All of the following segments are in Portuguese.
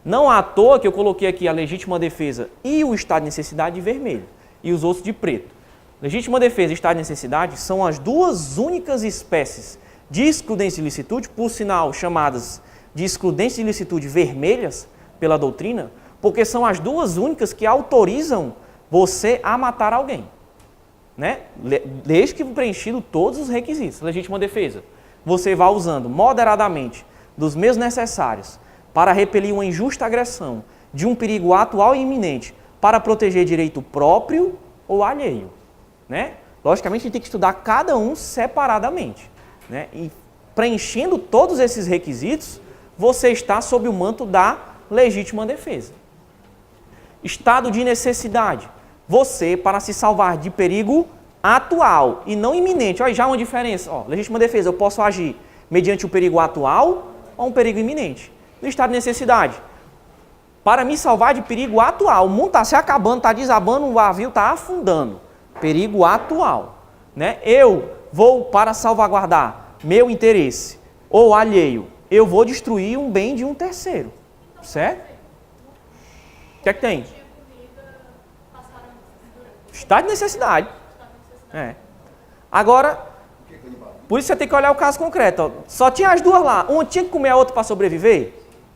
Não à toa que eu coloquei aqui a legítima defesa e o estado de necessidade de vermelho e os outros de preto. Legítima defesa e estado de necessidade são as duas únicas espécies de excludentes de ilicitude, por sinal chamadas de excludentes de ilicitude vermelhas pela doutrina, porque são as duas únicas que autorizam você a matar alguém, né? Desde que preenchido todos os requisitos. Legítima defesa, você vai usando moderadamente dos meios necessários para repelir uma injusta agressão de um perigo atual e iminente para proteger direito próprio ou alheio, né? Logicamente, a gente tem que estudar cada um separadamente, né? E preenchendo todos esses requisitos, você está sob o manto da legítima defesa. Estado de necessidade. Você, para se salvar de perigo atual e não iminente. Olha, já uma diferença. Ó, legítima defesa, eu posso agir mediante o perigo atual ou um perigo iminente. No estado de necessidade, para me salvar de perigo atual, o mundo está se acabando, está desabando, o navio está afundando. Perigo atual, né? Eu vou, para salvaguardar meu interesse ou alheio, eu vou destruir um bem de um terceiro, certo? O que é que tem? Estado de necessidade. É. Agora, por isso você tem que olhar o caso concreto. Ó. Só tinha as duas lá. Uma tinha que comer a outra para sobreviver,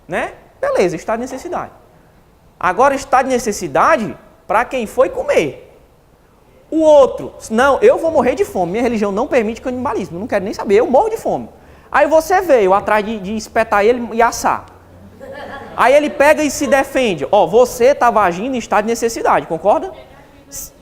né? Beleza, estado de necessidade. Agora, estado de necessidade para quem foi comer. O outro, não, eu vou morrer de fome. Minha religião não permite canibalismo. Não quero nem saber, eu morro de fome. Aí você veio atrás de espetar ele e assar. Aí ele pega e se defende. Ó, você estava agindo em estado de necessidade, concorda?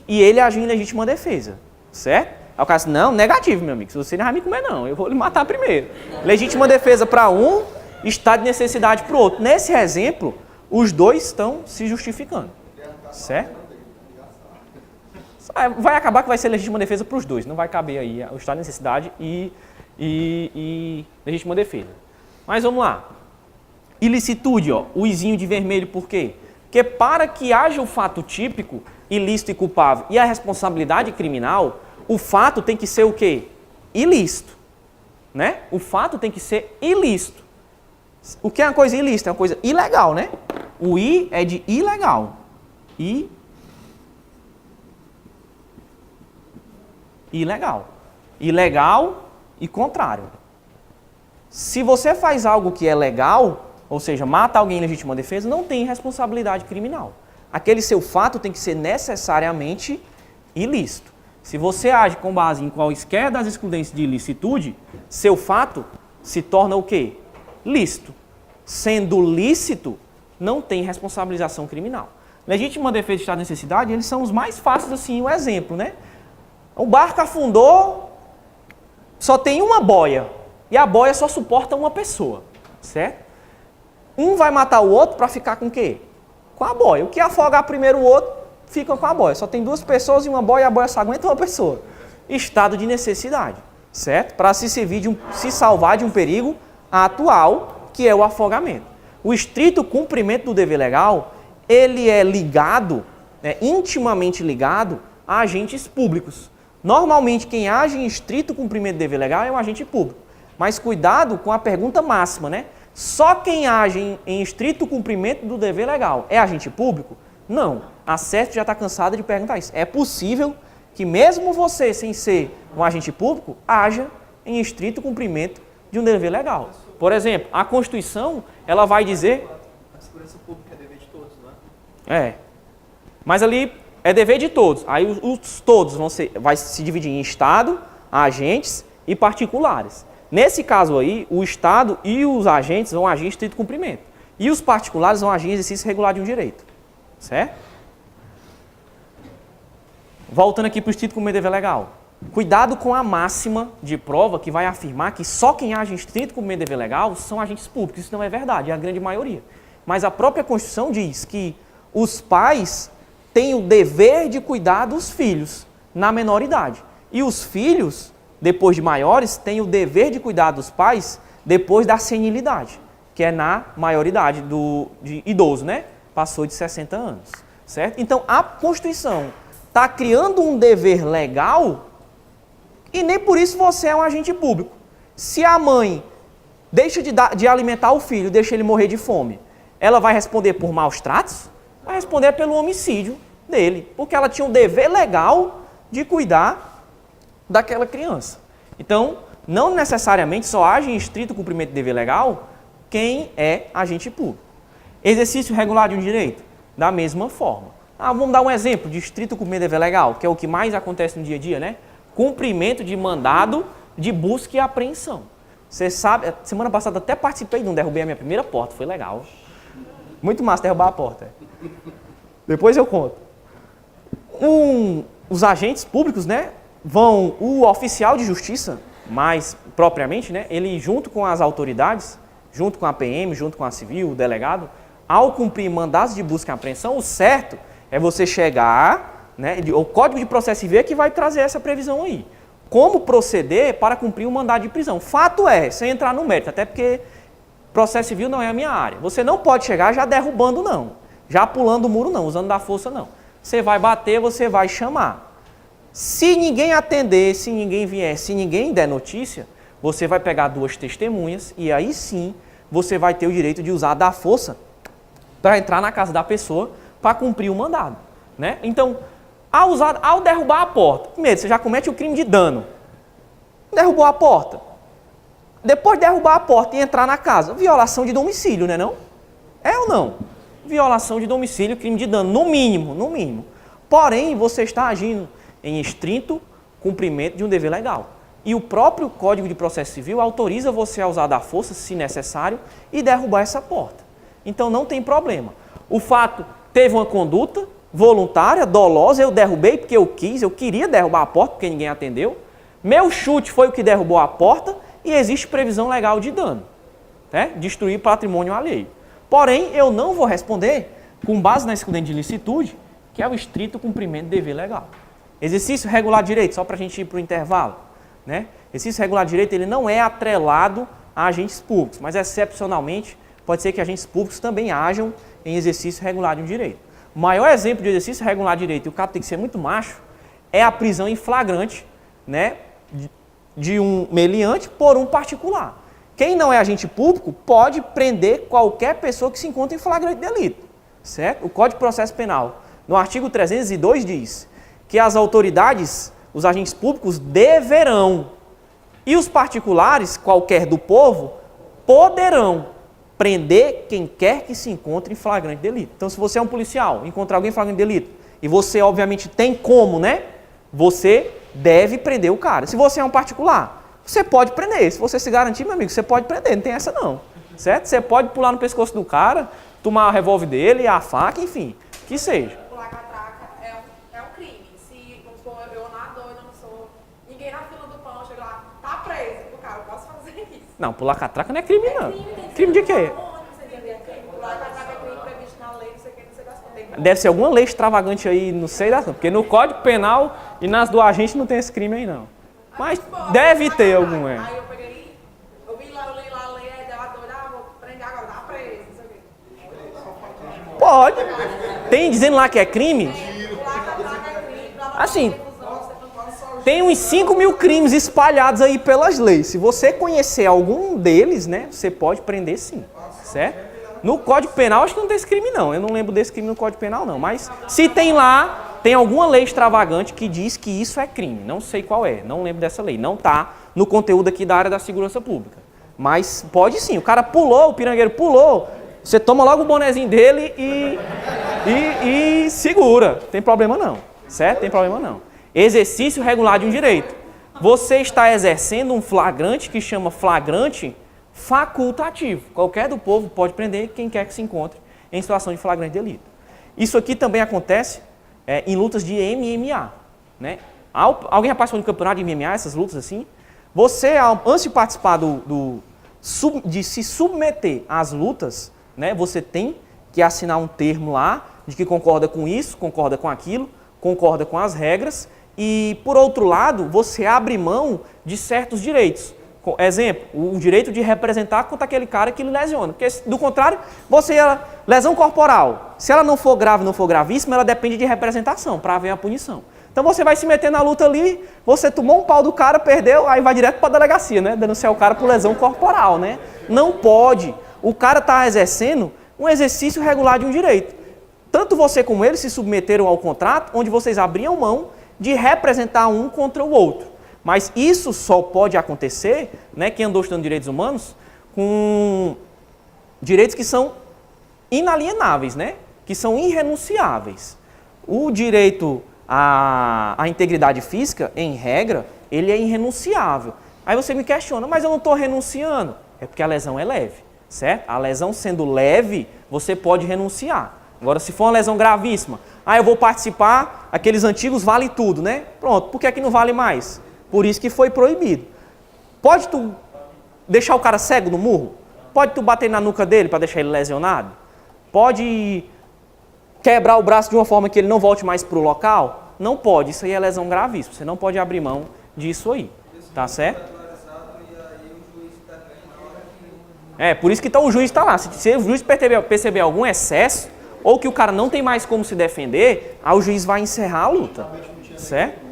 E ele agiu em legítima defesa, certo? Aí o cara disse, não, negativo, meu amigo. Se você não vai me comer, não. Eu vou lhe matar primeiro. Legítima defesa para um, estado de necessidade para o outro. Nesse exemplo, os dois estão se justificando, certo? Vai acabar que vai ser legítima defesa para os dois. Não vai caber aí o estado de necessidade e legítima defesa. Mas vamos lá. Ilicitude, ó, o izinho de vermelho, por quê? Porque para que haja o fato típico, ilícito e culpável e a responsabilidade criminal, o fato tem que ser o quê? Ilícito, né? O fato tem que ser ilícito. O que é uma coisa ilícita? É uma coisa ilegal, né? O I é de ilegal. Ilegal. Ilegal e contrário. Se você faz algo que é legal, ou seja, mata alguém em legítima defesa, não tem responsabilidade criminal. Aquele seu fato tem que ser necessariamente ilícito. Se você age com base em quaisquer das excludentes de ilicitude, seu fato se torna o quê? Lícito. Sendo lícito, não tem responsabilização criminal. Legítima defesa e estado de necessidade, eles são os mais fáceis, assim, o exemplo, né? O barco afundou, só tem uma boia, e a boia só suporta uma pessoa, certo? Um vai matar o outro para ficar com o quê? Com a boia. O que afogar primeiro o outro, fica com a boia. Só tem duas pessoas e uma boia, e a boia só aguenta uma pessoa. Estado de necessidade, certo? Para se salvar de um perigo atual, que é o afogamento. O estrito cumprimento do dever legal, ele é ligado, intimamente ligado a agentes públicos. Normalmente, quem age em estrito cumprimento do dever legal é um agente público. Mas cuidado com a pergunta máxima, né? Só quem age em estrito cumprimento do dever legal é agente público? Não. A CESP já está cansada de perguntar isso. É possível que mesmo você, sem ser um agente público, haja em estrito cumprimento de um dever legal. Por exemplo, a Constituição, ela vai dizer... A segurança pública é dever de todos, não é? É. Mas ali é dever de todos. Aí os todos vai se dividir em Estado, agentes e particulares. Nesse caso aí, o Estado e os agentes vão agir em estrito cumprimento. E os particulares vão agir em exercício regular de um direito. Certo? Voltando aqui para o estrito cumprimento do dever legal. Cuidado com a máxima de prova que vai afirmar que só quem age em estrito cumprimento do dever legal são agentes públicos. Isso não é verdade, é a grande maioria. Mas a própria Constituição diz que os pais têm o dever de cuidar dos filhos na menoridade. E os filhos, depois de maiores, têm o dever de cuidar dos pais depois da senilidade, que é na maioridade de idoso, né? Passou de 60 anos, certo? Então, a Constituição está criando um dever legal e nem por isso você é um agente público. Se a mãe deixa de alimentar o filho, deixa ele morrer de fome, ela vai responder por maus tratos? Vai responder pelo homicídio dele, porque ela tinha o dever legal de cuidar daquela criança. Então, não necessariamente só age em estrito cumprimento de dever legal quem é agente público. Exercício regular de um direito, da mesma forma. Vamos dar um exemplo de estrito cumprimento de dever legal, que é o que mais acontece no dia a dia, né? Cumprimento de mandado de busca e apreensão. Você sabe, semana passada até participei de um, derrubei a minha primeira porta, foi legal. Muito massa derrubar a porta. Depois eu conto. Os agentes públicos, né, o oficial de justiça, mais propriamente, né, ele junto com as autoridades, junto com a PM, junto com a civil, o delegado, ao cumprir mandados de busca e apreensão, o certo é você chegar, né, o Código de Processo Civil é que vai trazer essa previsão aí. Como proceder para cumprir o mandado de prisão. Fato é, sem entrar no mérito, até porque processo civil não é a minha área. Você não pode chegar já derrubando, não. Já pulando o muro, não. Usando da força, não. Você vai bater, você vai chamar. Se ninguém atender, se ninguém vier, se ninguém der notícia, você vai pegar 2 testemunhas e aí sim você vai ter o direito de usar da força para entrar na casa da pessoa para cumprir o mandado, né? Então, ao derrubar a porta, primeiro, você já comete o crime de dano. Derrubou a porta. Depois de derrubar a porta e entrar na casa, violação de domicílio, né não? É ou não? Violação de domicílio, crime de dano, no mínimo, no mínimo. Porém, você está agindo em estrito cumprimento de um dever legal. E o próprio Código de Processo Civil autoriza você a usar da força, se necessário, e derrubar essa porta. Então não tem problema. O fato teve uma conduta voluntária, dolosa, eu derrubei porque eu queria derrubar a porta porque ninguém atendeu. Meu chute foi o que derrubou a porta e existe previsão legal de dano, né? Destruir patrimônio alheio. Porém, eu não vou responder com base na excludente de ilicitude, que é o estrito cumprimento de dever legal. Exercício regular de direito, só para a gente ir para o intervalo, né? Exercício regular de direito ele não é atrelado a agentes públicos, mas excepcionalmente pode ser que agentes públicos também ajam em exercício regular de um direito. O maior exemplo de exercício regular de direito, e o cara tem que ser muito macho, é a prisão em flagrante, né, de um meliante por um particular. Quem não é agente público pode prender qualquer pessoa que se encontra em flagrante delito, certo? O Código de Processo Penal, no artigo 302, diz que as autoridades, os agentes públicos deverão, e os particulares, qualquer do povo, poderão prender quem quer que se encontre em flagrante delito. Então, se você é um policial, encontrar alguém em flagrante delito, e você, obviamente, tem como, né? Você deve prender o cara. Se você é um particular, você pode prender. Se você se garantir, meu amigo, você pode prender, não tem essa não. Certo? Você pode pular no pescoço do cara, tomar o revólver dele, a faca, enfim, que seja. Pular catraca é um crime. Se, vamos supor, eu nadou, eu não sou ninguém na fila do pão, chega lá, tá preso, o cara, eu posso fazer isso. Não, pular catraca não é crime, não. Crime, crime de quê? Pular catraca é crime previsto na lei, não sei o que, não sei das coisas. Deve ser alguma lei extravagante aí, não sei das, porque no Código Penal e nas do agente não tem esse crime aí, não. Mas deve ter algum, é. Aí eu peguei, eu li lá a lei, aí ela doida, vou prender agora, tá preso, não sei o quê. Pode. Tem dizendo lá que é crime? Pular catraca é crime, pra não Assim, ter confusão, você não pode só tem uns 5.000 crimes espalhados aí pelas leis. Se você conhecer algum deles, né, você pode prender sim, certo? No Código Penal, acho que não tem esse crime não. Eu não lembro desse crime no Código Penal não. Mas se tem lá, tem alguma lei extravagante que diz que isso é crime. Não sei qual é, não lembro dessa lei. Não está no conteúdo aqui da área da segurança pública. Mas pode sim. O cara pulou, o pirangueiro pulou. Você toma logo o bonezinho dele e segura. Tem problema não, certo? Tem problema não. Exercício regular de um direito. Você está exercendo um flagrante que chama flagrante facultativo. Qualquer do povo pode prender quem quer que se encontre em situação de flagrante delito. Isso aqui também acontece em lutas de MMA, né? Alguém já participou do campeonato de MMA, essas lutas assim? Você, antes de participar de se submeter às lutas, né, você tem que assinar um termo lá de que concorda com isso, concorda com aquilo, concorda com as regras e, por outro lado, você abre mão de certos direitos. Exemplo, o direito de representar contra aquele cara que lhe lesiona. Porque, do contrário, lesão corporal, se ela não for grave, não for gravíssima, ela depende de representação para haver a punição. Então você vai se meter na luta ali, você tomou um pau do cara, perdeu, aí vai direto para a delegacia, né? Denunciar o cara por lesão corporal, né? Não pode. O cara está exercendo um exercício regular de um direito. Tanto você como ele se submeteram ao contrato, onde vocês abriam mão de representar um contra o outro. Mas isso só pode acontecer, né, quem andou estudando direitos humanos, com direitos que são inalienáveis, né, que são irrenunciáveis. O direito à integridade física, em regra, ele é irrenunciável. Aí você me questiona, mas eu não estou renunciando. É porque a lesão é leve, certo? A lesão sendo leve, você pode renunciar. Agora, se for uma lesão gravíssima, eu vou participar, aqueles antigos vale tudo, né? Pronto, por que aqui não vale mais? Por isso que foi proibido. Pode tu deixar o cara cego no murro? Pode tu bater na nuca dele para deixar ele lesionado? Pode quebrar o braço de uma forma que ele não volte mais para o local? Não pode, isso aí é lesão gravíssima, você não pode abrir mão disso aí, tá certo? Por isso que o juiz está lá. Se o juiz perceber algum excesso, ou que o cara não tem mais como se defender, aí o juiz vai encerrar a luta, certo?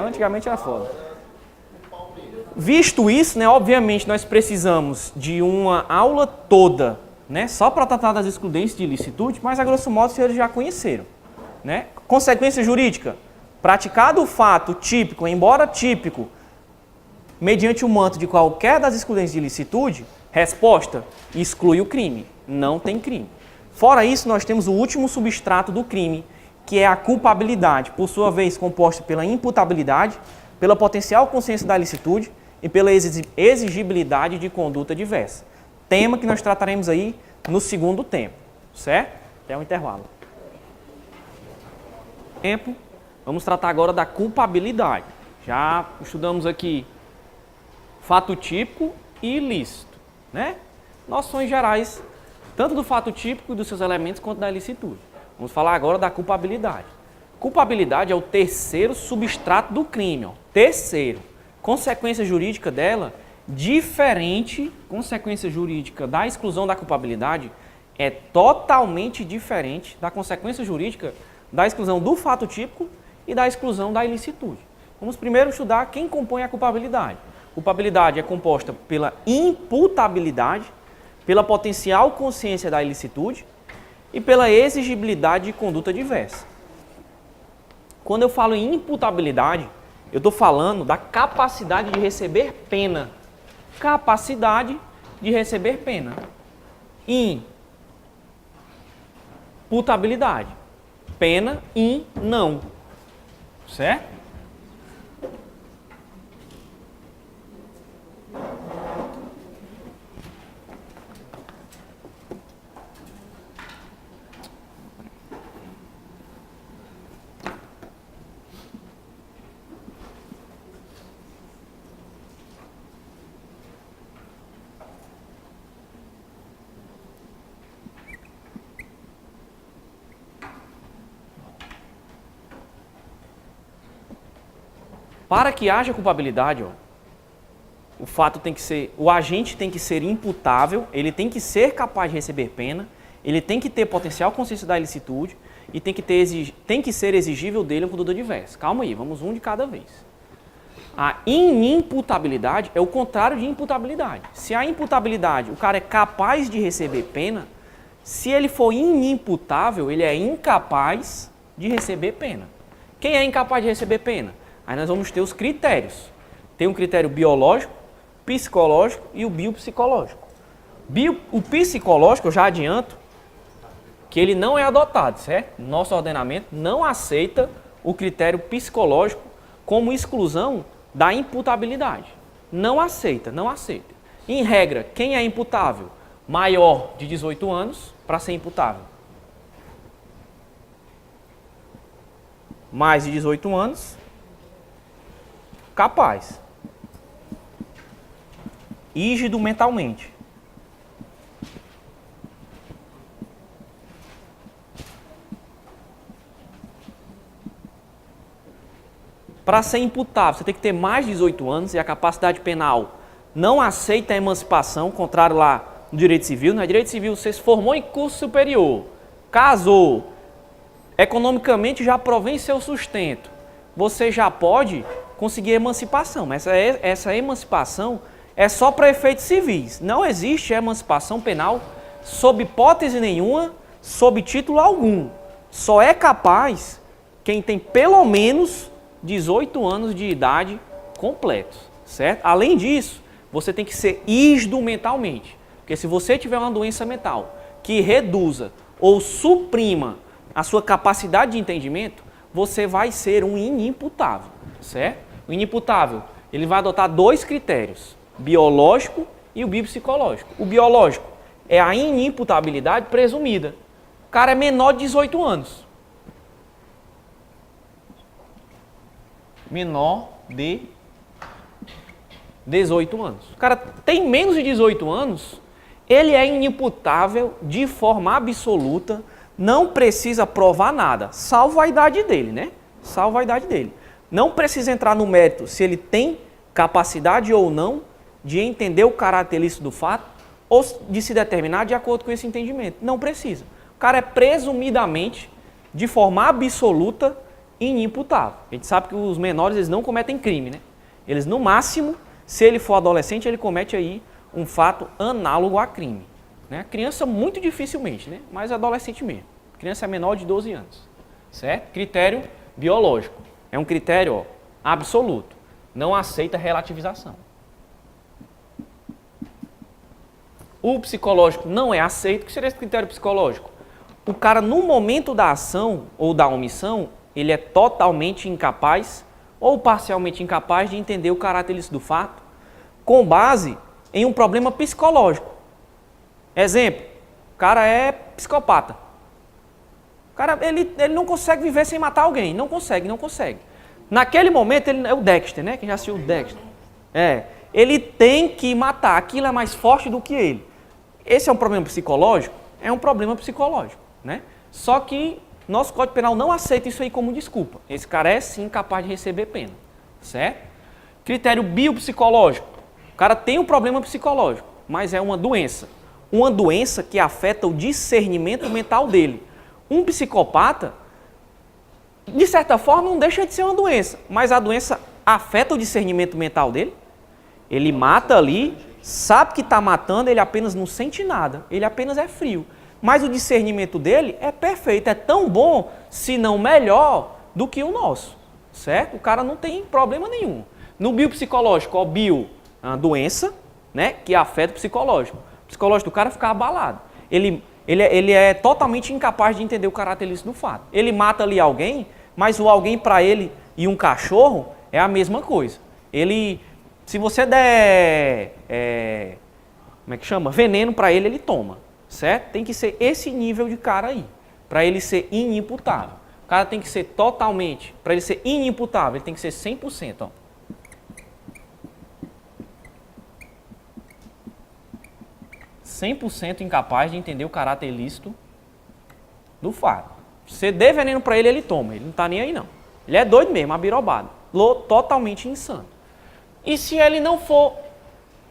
Antigamente era foda. Visto isso, né, obviamente nós precisamos de uma aula toda, né, só para tratar das excludentes de ilicitude, mas a grosso modo vocês já conheceram, né? Consequência jurídica: praticado o fato típico, embora típico, mediante o manto de qualquer das excludentes de ilicitude, resposta: exclui o crime, não tem crime. Fora isso, nós temos o último substrato do crime, que é a culpabilidade, por sua vez composta pela imputabilidade, pela potencial consciência da ilicitude e pela exigibilidade de conduta diversa. Tema que nós trataremos aí no segundo tempo, certo? Até o intervalo. Vamos tratar agora da culpabilidade. Já estudamos aqui fato típico e ilícito, né? Noções gerais, tanto do fato típico e dos seus elementos, quanto da ilicitude. Vamos falar agora da culpabilidade. Culpabilidade é o terceiro substrato do crime, ó. Terceiro. Consequência jurídica dela, diferente, consequência jurídica da exclusão da culpabilidade, é totalmente diferente da consequência jurídica da exclusão do fato típico e da exclusão da ilicitude. Vamos primeiro estudar quem compõe a culpabilidade. Culpabilidade é composta pela imputabilidade, pela potencial consciência da ilicitude e pela exigibilidade de conduta diversa. Quando eu falo em imputabilidade, eu estou falando da capacidade de receber pena. Capacidade de receber pena. Imputabilidade. Pena não. Certo? Para que haja culpabilidade, o agente tem que ser imputável, ele tem que ser capaz de receber pena, ele tem que ter potencial consciência da ilicitude e tem que ser exigível dele uma conduta diversa. Calma aí, vamos um de cada vez. A inimputabilidade é o contrário de imputabilidade. Se a imputabilidade, o cara é capaz de receber pena, se ele for inimputável, ele é incapaz de receber pena. Quem é incapaz de receber pena? Aí nós vamos ter os critérios. Tem um critério biológico, psicológico e o biopsicológico. O psicológico, eu já adianto, que ele não é adotado, certo? Nosso ordenamento não aceita o critério psicológico como exclusão da imputabilidade. Não aceita. Em regra, quem é imputável? Maior de 18 anos para ser imputável. Mais de 18 anos, capaz. Rígido mentalmente. Para ser imputável, você tem que ter mais de 18 anos e a capacidade penal não aceita a emancipação, contrário lá no direito civil. No direito civil, você se formou em curso superior, casou, economicamente já provém seu sustento, você já pode conseguir emancipação, mas essa emancipação é só para efeitos civis. Não existe emancipação penal sob hipótese nenhuma, sob título algum. Só é capaz quem tem pelo menos 18 anos de idade completos, certo? Além disso, você tem que ser ígido mentalmente. Porque se você tiver uma doença mental que reduza ou suprima a sua capacidade de entendimento, você vai ser um inimputável, certo? O inimputável, ele vai adotar 2 critérios, biológico e o biopsicológico. O biológico é a inimputabilidade presumida. O cara é menor de 18 anos. Menor de 18 anos. O cara tem menos de 18 anos, ele é inimputável de forma absoluta, não precisa provar nada, salvo a idade dele, né? Salvo a idade dele. Não precisa entrar no mérito se ele tem capacidade ou não de entender o caráter ilícito do fato ou de se determinar de acordo com esse entendimento. Não precisa. O cara é presumidamente, de forma absoluta, inimputável. A gente sabe que os menores eles não cometem crime, né? Eles, no máximo, se ele for adolescente, ele comete aí um fato análogo a crime. Né? Criança, muito dificilmente, né? Mas adolescente mesmo. Criança é menor de 12 anos. Certo? Critério biológico. É um critério absoluto. Não aceita relativização. O psicológico não é aceito. O que seria esse critério psicológico? O cara, no momento da ação ou da omissão, ele é totalmente incapaz ou parcialmente incapaz de entender o caráter ilícito do fato com base em um problema psicológico. Exemplo, o cara é psicopata. O cara, ele não consegue viver sem matar alguém. Não consegue. Naquele momento, ele é o Dexter, né? Quem já assistiu o Dexter? Ele tem que matar. Aquilo é mais forte do que ele. Esse é um problema psicológico? É um problema psicológico, né? Só que nosso Código Penal não aceita isso aí como desculpa. Esse cara é sim capaz de receber pena, certo? Critério biopsicológico. O cara tem um problema psicológico, mas é uma doença. Uma doença que afeta o discernimento mental dele. Um psicopata, de certa forma, não deixa de ser uma doença, mas a doença afeta o discernimento mental dele. Ele mata ali, sabe que está matando, ele apenas não sente nada, ele apenas é frio. Mas o discernimento dele é perfeito, é tão bom, se não melhor, do que o nosso, certo? O cara não tem problema nenhum. No biopsicológico, ó, bio, a doença, né, que afeta o psicológico. O psicológico do cara fica abalado. Ele é totalmente incapaz de entender o caráter ilícito do fato. Ele mata ali alguém, mas o alguém para ele e um cachorro é a mesma coisa. Se você der, veneno para ele, ele toma, certo? Tem que ser esse nível de cara aí, para ele ser inimputável. O cara tem que ser totalmente, para ele ser inimputável, ele tem que ser 100%, ó. 100% incapaz de entender o caráter ilícito do fato. Você dê veneno para ele, ele toma. Ele não está nem aí, não. Ele é doido mesmo, abirobado. Totalmente insano. E se ele não for...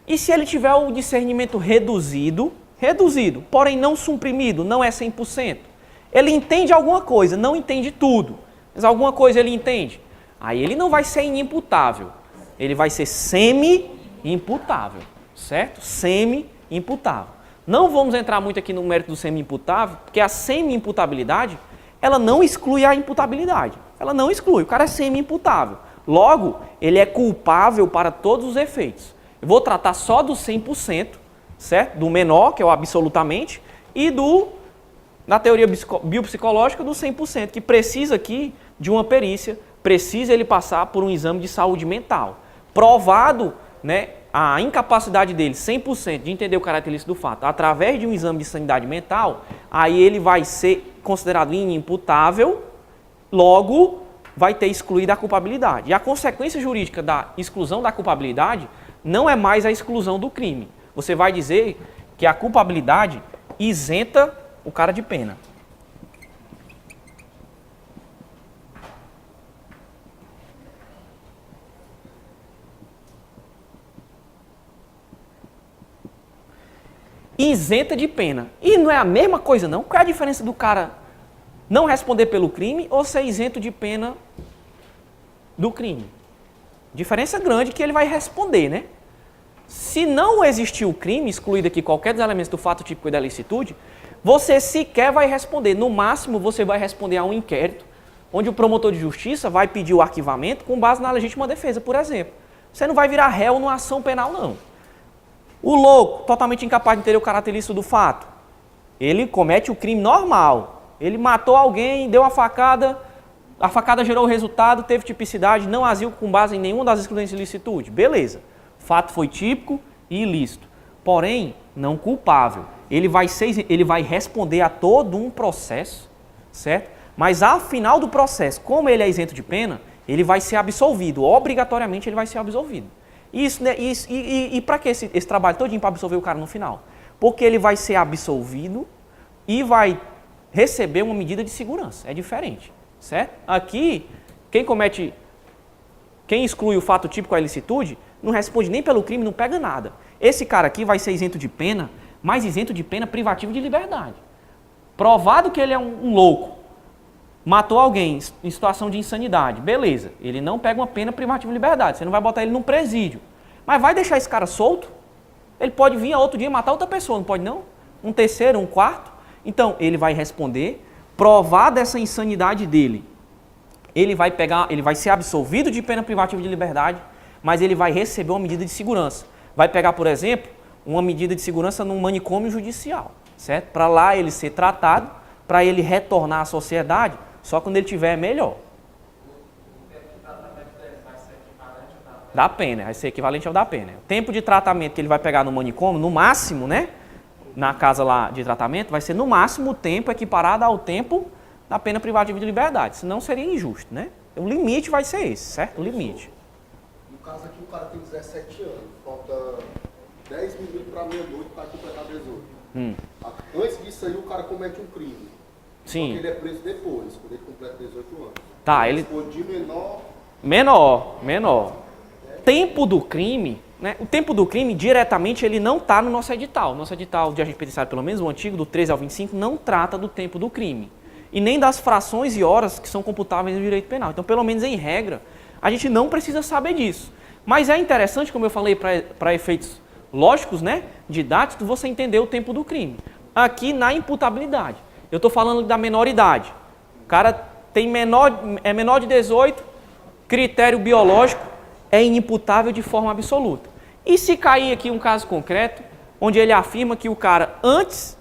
E se ele tiver o discernimento reduzido, porém não suprimido, não é 100%. Ele entende alguma coisa, não entende tudo. Mas alguma coisa ele entende. Aí ele não vai ser inimputável. Ele vai ser semi-imputável. Certo? Semi-imputável. Não vamos entrar muito aqui no mérito do semi-imputável, porque a semi-imputabilidade, ela não exclui a imputabilidade. Ela não exclui, o cara é semi-imputável. Logo, ele é culpável para todos os efeitos. Eu vou tratar só do 100%, certo? Do menor, que é o absolutamente, e na teoria biopsicológica, do 100%, que precisa aqui de uma perícia, precisa ele passar por um exame de saúde mental. Provado, né, a incapacidade dele, 100%, de entender o caráter ilícito do fato, através de um exame de sanidade mental, aí ele vai ser considerado inimputável, logo vai ter excluído a culpabilidade. E a consequência jurídica da exclusão da culpabilidade não é mais a exclusão do crime. Você vai dizer que a culpabilidade isenta o cara de pena. Isenta de pena. E não é a mesma coisa, não? Qual é a diferença do cara não responder pelo crime ou ser isento de pena do crime? Diferença grande que ele vai responder, né? Se não existir o crime, excluído aqui qualquer dos elementos do fato típico e da ilicitude, você sequer vai responder. No máximo, você vai responder a um inquérito, onde o promotor de justiça vai pedir o arquivamento com base na legítima defesa, por exemplo. Você não vai virar réu numa ação penal, não. O louco, totalmente incapaz de entender o caráter ilícito do fato, ele comete o crime normal. Ele matou alguém, deu a facada gerou o resultado, teve tipicidade, não agiu com base em nenhuma das excludentes de ilicitude. Beleza. O fato foi típico e ilícito. Porém, não culpável. Ele vai responder a todo um processo, certo? Mas ao final do processo, como ele é isento de pena, ele vai ser absolvido. Obrigatoriamente ele vai ser absolvido. E para que esse trabalho todinho para absolver o cara no final? Porque ele vai ser absolvido e vai receber uma medida de segurança. É diferente, certo? Aqui, quem exclui o fato típico à ilicitude, não responde nem pelo crime, não pega nada. Esse cara aqui vai ser isento de pena, mas isento de pena privativa de liberdade. Provado que ele é um louco, matou alguém em situação de insanidade, beleza, ele não pega uma pena privativa de liberdade, você não vai botar ele num presídio. Mas vai deixar esse cara solto? Ele pode vir a outro dia matar outra pessoa, não pode não? Um terceiro, um quarto? Então, ele vai responder, provada essa insanidade dele, ele vai ser absolvido de pena privativa de liberdade, mas ele vai receber uma medida de segurança. Vai pegar, por exemplo, uma medida de segurança num manicômio judicial, certo? Para lá ele ser tratado, para ele retornar à sociedade, só quando ele tiver melhor. O tempo de tratamento dele vai ser equivalente ou não? Da pena, vai ser equivalente ao da pena. O tempo de tratamento que ele vai pegar no manicômio, no máximo, né? Na casa lá de tratamento, vai ser no máximo o tempo equiparado ao tempo da pena privativa de liberdade. Senão seria injusto, né? O limite vai ser esse, certo? O limite. No caso aqui, o cara tem 17 anos, falta 10 minutos para meia-noite para completar 18. Antes disso aí, o cara comete um crime. Sim. Só que ele é preso depois, quando ele completa 18 anos. Tá, ele... De menor... Menor. Tempo do crime, né? O tempo do crime, diretamente, ele não está no nosso edital. Nosso edital de agente penitenciário, pelo menos o antigo, do 13 ao 25, não trata do tempo do crime. E nem das frações e horas que são computáveis no direito penal. Então, pelo menos em regra, a gente não precisa saber disso. Mas é interessante, como eu falei, para efeitos lógicos, né, didáticos, você entender o tempo do crime. Aqui na imputabilidade. Eu estou falando da menoridade. O cara é menor de 18, critério biológico, é inimputável de forma absoluta. E se cair aqui um caso concreto, onde ele afirma que o cara, antes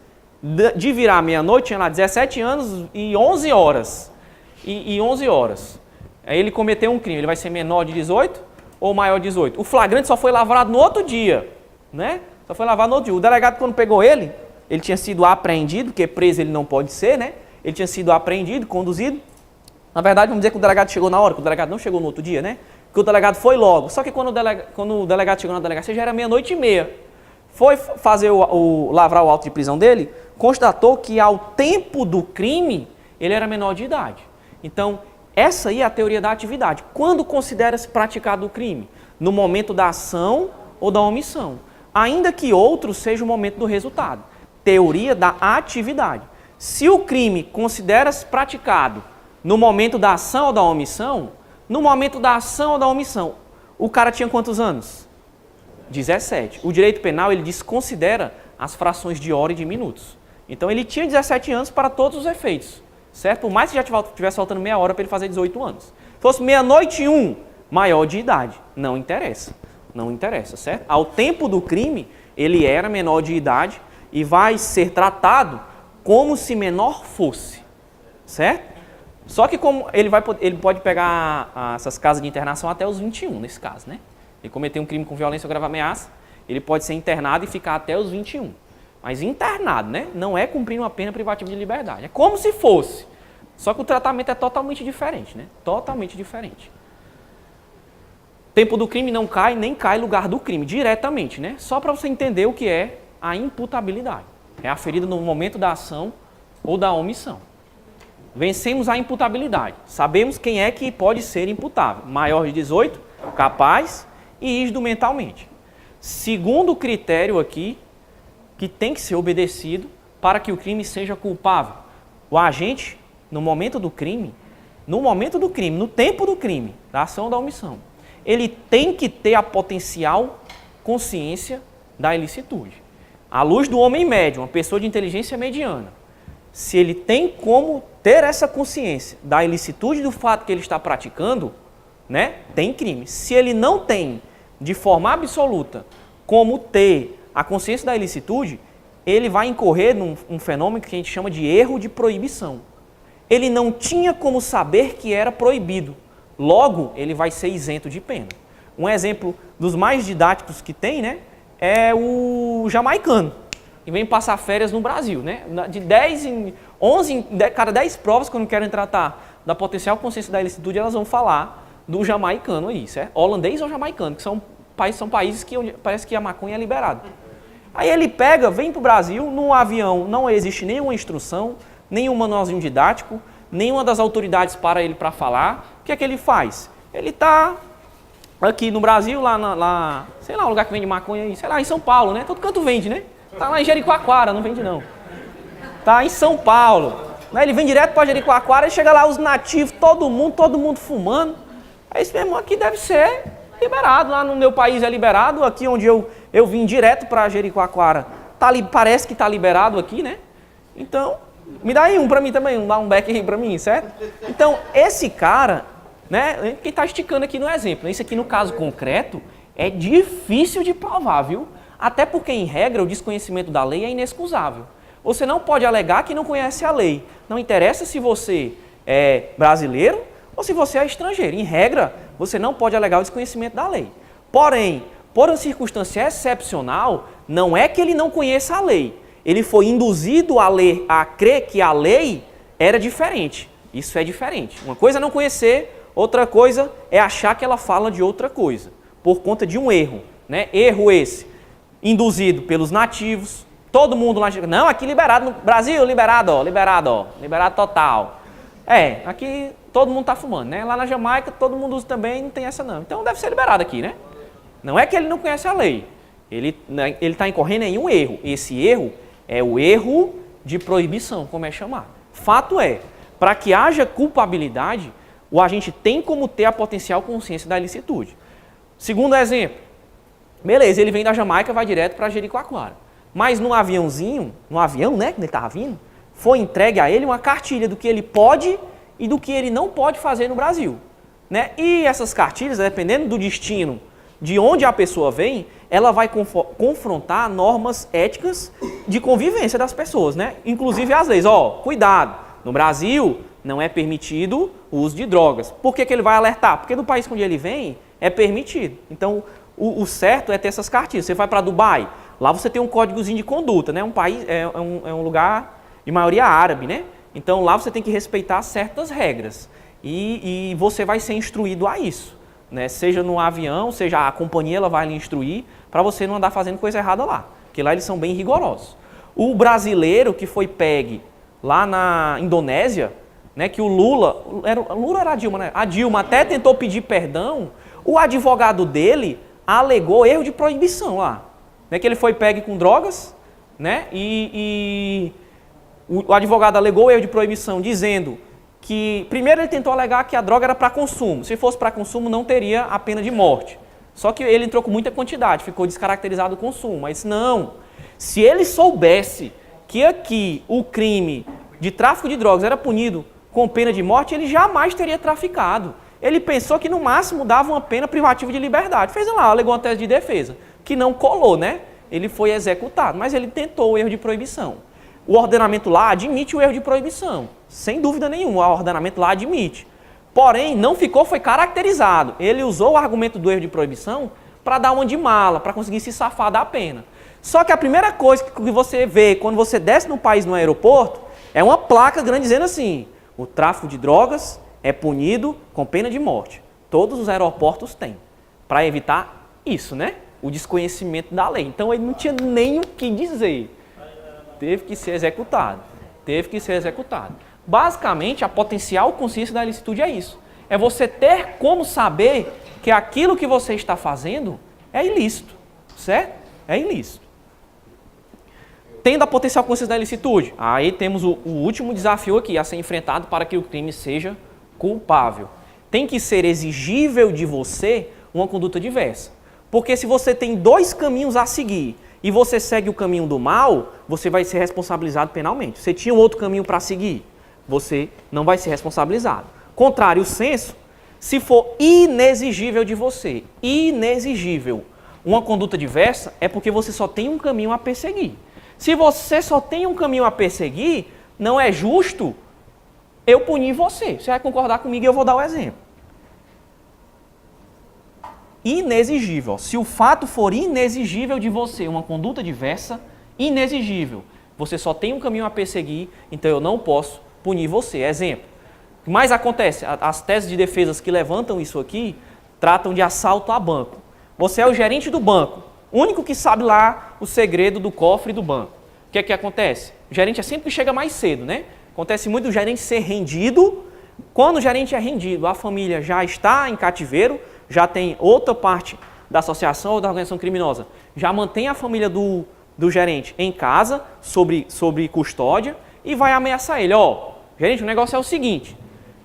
de virar meia-noite, tinha lá 17 anos e 11 horas. E 11 horas. Aí ele cometeu um crime, ele vai ser menor de 18 ou maior de 18? O flagrante só foi lavrado no outro dia, né? Só foi lavrado no outro dia. O delegado, quando pegou ele tinha sido apreendido, porque preso ele não pode ser, né? Ele tinha sido apreendido, conduzido. Na verdade, vamos dizer que o delegado chegou na hora, que o delegado não chegou no outro dia, né? Que o delegado foi logo. Só que quando o delegado chegou na delegacia, já era 00:30. Foi fazer lavrar o auto de prisão dele, constatou que ao tempo do crime, ele era menor de idade. Então, essa aí é a teoria da atividade. Quando considera-se praticado o crime? No momento da ação ou da omissão. Ainda que outro seja o momento do resultado. Teoria da atividade. Se o crime considera-se praticado no momento da ação ou da omissão, no momento da ação ou da omissão, o cara tinha quantos anos? 17. O direito penal, ele desconsidera as frações de hora e de minutos. Então, ele tinha 17 anos para todos os efeitos, certo? Por mais que já estivesse faltando meia hora para ele fazer 18 anos. Se fosse 00:01, maior de idade. Não interessa. Não interessa, certo? Ao tempo do crime, ele era menor de idade e vai ser tratado como se menor fosse, certo? Só que como ele pode pegar essas casas de internação até os 21, nesse caso, né? Ele cometeu um crime com violência ou grave ameaça, ele pode ser internado e ficar até os 21. Mas internado, né? Não é cumprir uma pena privativa de liberdade. É como se fosse. Só que o tratamento é totalmente diferente, né? Totalmente diferente. Tempo do crime não cai, nem cai lugar do crime, diretamente, né? Só para você entender o que é a imputabilidade. É aferida no momento da ação ou da omissão. Vencemos a imputabilidade. Sabemos quem é que pode ser imputável. Maior de 18, capaz e rígido mentalmente. Segundo critério aqui, que tem que ser obedecido para que o crime seja culpável. O agente, no momento do crime, no tempo do crime, da ação ou da omissão, ele tem que ter a potencial consciência da ilicitude. À luz do homem médio, uma pessoa de inteligência mediana, se ele tem como ter essa consciência da ilicitude do fato que ele está praticando, né, tem crime. Se ele não tem, de forma absoluta, como ter a consciência da ilicitude, ele vai incorrer num fenômeno que a gente chama de erro de proibição. Ele não tinha como saber que era proibido. Logo, ele vai ser isento de pena. Um exemplo dos mais didáticos que tem, né, é o jamaicano, que vem passar férias no Brasil, né? De 10 em 11, cada 10 provas, quando querem tratar da potencial consciência da ilicitude, elas vão falar do jamaicano aí, certo? Holandês ou jamaicano, que são países que parece que a maconha é liberada. Aí ele pega, vem para o Brasil, no avião não existe nenhuma instrução, nenhum manualzinho didático, nenhuma das autoridades para ele para falar. O que é que ele faz? Ele está aqui no Brasil, sei lá, o lugar que vende maconha aí, sei lá, em São Paulo, né? Todo canto vende, né? Tá lá em Jericoacoara, não vende não. Tá em São Paulo. Né? Ele vem direto para Jericoacoara e chega lá os nativos, todo mundo fumando. Aí esse meu irmão aqui deve ser liberado, lá no meu país é liberado, aqui onde eu vim direto para Jericoacoara, parece que está liberado aqui, né? Então, me dá aí um para mim também, dá um back aí para mim, certo? Então, esse cara, né, quem está esticando aqui no exemplo, isso aqui no caso concreto, é difícil de provar, viu? Até porque, em regra, o desconhecimento da lei é inexcusável. Você não pode alegar que não conhece a lei. Não interessa se você é brasileiro ou se você é estrangeiro. Em regra, você não pode alegar o desconhecimento da lei. Porém, por uma circunstância excepcional, não é que ele não conheça a lei. Ele foi induzido a crer que a lei era diferente. Isso é diferente. Uma coisa é não conhecer, outra coisa é achar que ela fala de outra coisa, por conta de um erro. Né? Erro esse, induzido pelos nativos, todo mundo lá, não, aqui liberado, no Brasil liberado total. Aqui todo mundo está fumando, né? Lá na Jamaica todo mundo usa também, não tem essa não. Então deve ser liberado aqui, né? Não é que ele não conhece a lei, ele está incorrendo em um erro. Esse erro é o erro de proibição, como é chamado. Fato é, para que haja culpabilidade, o agente tem como ter a potencial consciência da ilicitude. Segundo exemplo, beleza, ele vem da Jamaica, vai direto para Jericoacoara. Mas no avião, né, que ele estava vindo, foi entregue a ele uma cartilha do que ele pode e do que ele não pode fazer no Brasil. Né? E essas cartilhas, dependendo do destino de onde a pessoa vem, ela vai confrontar normas éticas de convivência das pessoas. Né? Inclusive as leis. Cuidado, no Brasil não é permitido o uso de drogas. Por que ele vai alertar? Porque no país onde ele vem é permitido. Então, o certo é ter essas cartilhas. Você vai para Dubai, lá você tem um códigozinho de conduta, né? Um país, é um lugar de maioria árabe, né? Então lá você tem que respeitar certas regras e você vai ser instruído a isso, né? Seja no avião, seja a companhia ela vai lhe instruir para você não andar fazendo coisa errada lá, porque lá eles são bem rigorosos. O brasileiro que foi pegue lá na Indonésia, né? Que o Lula era a Dilma, né? A Dilma até tentou pedir perdão, o advogado dele alegou erro de proibição lá. Né, que ele foi pegue com drogas, né, e o advogado alegou erro de proibição, dizendo que, primeiro ele tentou alegar que a droga era para consumo. Se fosse para consumo, não teria a pena de morte. Só que ele entrou com muita quantidade, ficou descaracterizado o consumo. Mas não, se ele soubesse que aqui o crime de tráfico de drogas era punido com pena de morte, ele jamais teria traficado. Ele pensou que no máximo dava uma pena privativa de liberdade. Fez lá, alegou uma tese de defesa, que não colou, né? Ele foi executado, mas ele tentou o erro de proibição. O ordenamento lá admite o erro de proibição, sem dúvida nenhuma, o ordenamento lá admite. Porém, não ficou, foi caracterizado. Ele usou o argumento do erro de proibição para dar uma de mala, para conseguir se safar da pena. Só que a primeira coisa que você vê quando você desce no país, no aeroporto, é uma placa grande dizendo assim: o tráfico de drogas é punido com pena de morte. Todos os aeroportos têm, para evitar isso, né? O desconhecimento da lei. Então ele não tinha nem o que dizer. Teve que ser executado. Basicamente, a potencial consciência da ilicitude é isso. É você ter como saber que aquilo que você está fazendo é ilícito. Certo? É ilícito. Tendo a potencial consciência da ilicitude, aí temos o último desafio aqui a ser enfrentado para que o crime seja culpável. Tem que ser exigível de você uma conduta diversa. Porque se você tem dois caminhos a seguir e você segue o caminho do mal, você vai ser responsabilizado penalmente. Você tinha um outro caminho para seguir, você não vai ser responsabilizado. Contrário senso, se for inexigível de você, inexigível, uma conduta diversa, é porque você só tem um caminho a perseguir. Se você só tem um caminho a perseguir, não é justo eu punir você. Você vai concordar comigo e eu vou dar o exemplo. Inexigível. Se o fato for inexigível de você, uma conduta diversa, inexigível. Você só tem um caminho a perseguir, então eu não posso punir você. Exemplo. O que mais acontece? As teses de defesa que levantam isso aqui tratam de assalto a banco. Você é o gerente do banco, o único que sabe lá o segredo do cofre do banco. O que é que acontece? O gerente é sempre que chega mais cedo, né? Acontece muito o gerente ser rendido. Quando o gerente é rendido, a família já está em cativeiro, já tem outra parte da associação ou da organização criminosa, já mantém a família do gerente em casa, sobre custódia, e vai ameaçar ele. Ó, gerente, o negócio é o seguinte,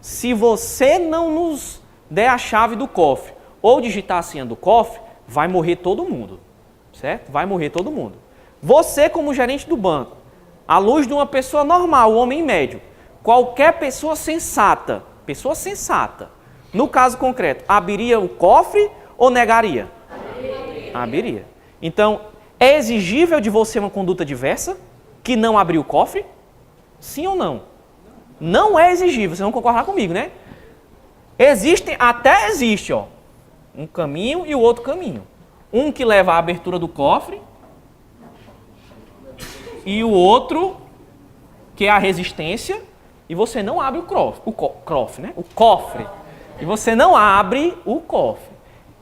se você não nos der a chave do cofre, ou digitar a senha do cofre, vai morrer todo mundo, certo? Vai morrer todo mundo. Você, como gerente do banco, à luz de uma pessoa normal, o homem médio, qualquer pessoa sensata, no caso concreto, abriria o cofre ou negaria? Abriria. Então, é exigível de você uma conduta diversa que não abriu o cofre? Sim ou não? Não é exigível, vocês vão concordar comigo, né? Existe, ó, um caminho e o outro caminho. Um que leva à abertura do cofre e o outro que é a resistência e você não abre o cofre. E você não abre o cofre.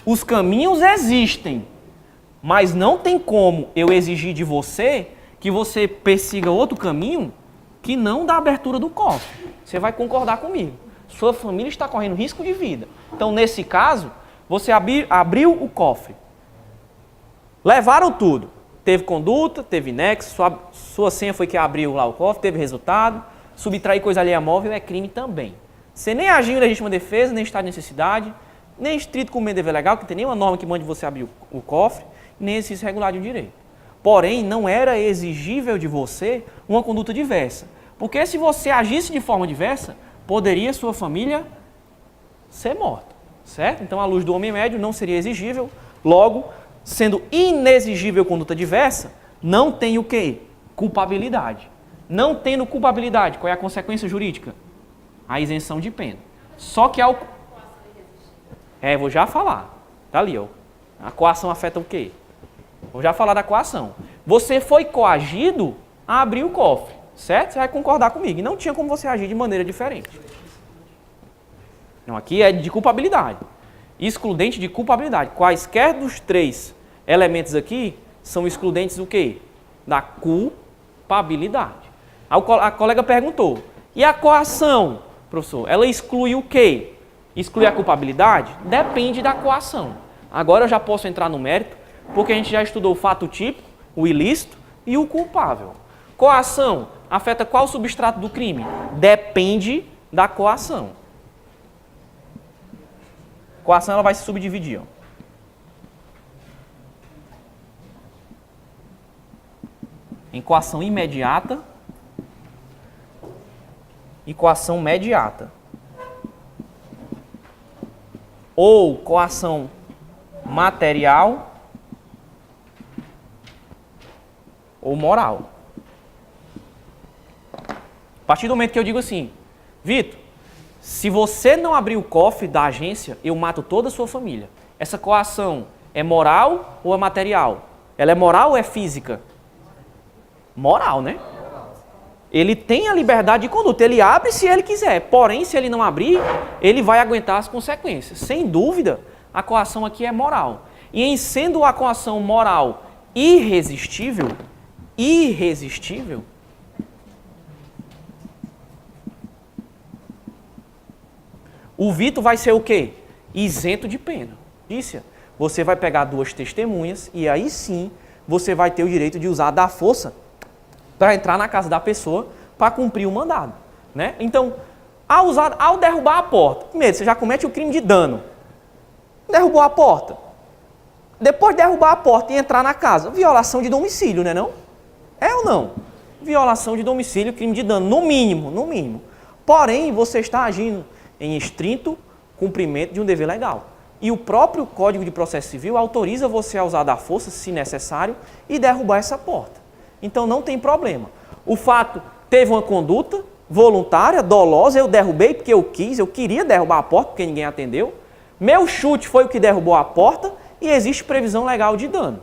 Os caminhos existem, mas não tem como eu exigir de você que você persiga outro caminho que não dá abertura do cofre. Você vai concordar comigo. Sua família está correndo risco de vida. Então, nesse caso, você abriu o cofre. Levaram tudo. Teve conduta, teve nexo, sua senha foi que abriu lá o cofre, teve resultado. Subtrair coisa alheia móvel é crime também. Você nem agiu em legítima defesa, nem estado de necessidade, nem estrito cumprimento de dever legal, que não tem nenhuma norma que mande você abrir o cofre, nem exercício regular de um direito. Porém, não era exigível de você uma conduta diversa. Porque se você agisse de forma diversa, poderia sua família ser morta. Certo? Então, à luz do homem médio, não seria exigível. Logo, sendo inexigível conduta diversa, não tem o quê? Culpabilidade. Não tendo culpabilidade, qual é a consequência jurídica? A isenção de pena. Só que ao... vou já falar. Tá ali, ó. A coação afeta o quê? Vou já falar da coação. Você foi coagido a abrir o cofre, certo? Você vai concordar comigo. E não tinha como você agir de maneira diferente. Não, aqui é de culpabilidade. Excludente de culpabilidade. Quaisquer dos três elementos aqui são excludentes do quê? Da culpabilidade. A colega perguntou, e a coação, professor, ela exclui o quê? Exclui a culpabilidade? Depende da coação. Agora eu já posso entrar no mérito, porque a gente já estudou o fato típico, o ilícito e o culpável. Coação afeta qual substrato do crime? Depende da coação. Coação ela vai se subdividir. Ó. Em coação imediata e coação mediata. Ou coação material ou moral. A partir do momento que eu digo assim, Vitor, se você não abrir o cofre da agência, eu mato toda a sua família. Essa coação é moral ou é material? Ela é moral ou é física? Moral, né? Ele tem a liberdade de conduta, ele abre se ele quiser. Porém, se ele não abrir, ele vai aguentar as consequências. Sem dúvida, a coação aqui é moral. E em sendo a coação moral irresistível, o Vitor vai ser o quê? Isento de pena. Disse, você vai pegar duas testemunhas e aí sim você vai ter o direito de usar da força para entrar na casa da pessoa para cumprir o mandado. Né? Então, ao derrubar a porta, primeiro, você já comete o crime de dano. Derrubou a porta. depois de derrubar a porta e entrar na casa, violação de domicílio, né não? É ou não? Violação de domicílio, crime de dano, no mínimo, no mínimo. Porém, você está agindo em estrito cumprimento de um dever legal. E o próprio Código de Processo Civil autoriza você a usar da força, se necessário, e derrubar essa porta. Então não tem problema. O fato teve uma conduta voluntária, dolosa, eu derrubei porque eu quis, eu queria derrubar a porta porque ninguém atendeu. Meu chute foi o que derrubou a porta e existe previsão legal de dano,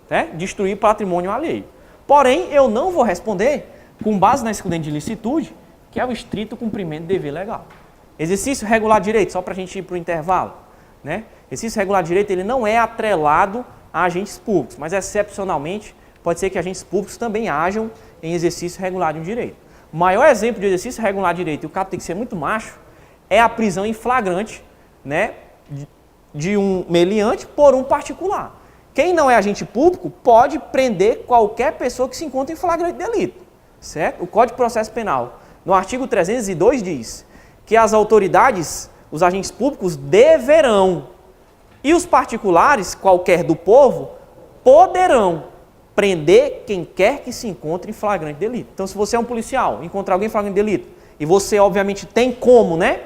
né? Destruir patrimônio alheio. Porém, eu não vou responder com base na excludente de ilicitude, que é o estrito cumprimento de dever legal. Exercício regular de direito, só para a gente ir para o intervalo, né? Exercício regular de direito ele não é atrelado a agentes públicos, mas excepcionalmente pode ser que agentes públicos também ajam em exercício regular de um direito. O maior exemplo de exercício regular de direito, e o cara tem que ser muito macho, é a prisão em flagrante, né, de um meliante por um particular. Quem não é agente público pode prender qualquer pessoa que se encontra em flagrante delito, certo? O Código de Processo Penal, no artigo 302, diz que as autoridades, os agentes públicos deverão, e os particulares, qualquer do povo, poderão prender quem quer que se encontre em flagrante delito. Então, se você é um policial, encontrar alguém em flagrante delito, e você, obviamente, tem como, né?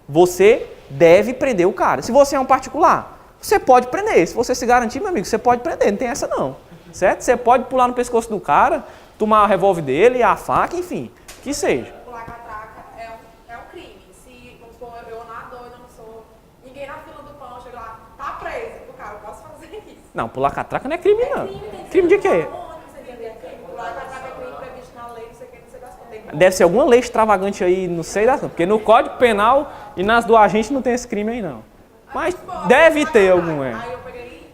Você deve prender o cara. Se você é um particular, você pode prender. Se você se garantir, meu amigo, você pode prender, não tem essa não. Certo? Você pode pular no pescoço do cara, tomar o revólver dele, a faca, enfim, que seja. Pular catraca é um crime. Se, vamos supor, eu na doida, não sou ninguém na fila do pão, chega lá, tá preso, o cara, eu posso fazer isso. Não, pular catraca não é crime, não. Crime, tem que Crime de ser quê? pular catraca é crime previsto na lei, não sei o que, não sei das coisas. Deve ser alguma lei extravagante aí, não sei das porque no Código Penal e nas do agente não tem esse crime aí, não. Mas deve ter algum, é. Aí eu peguei,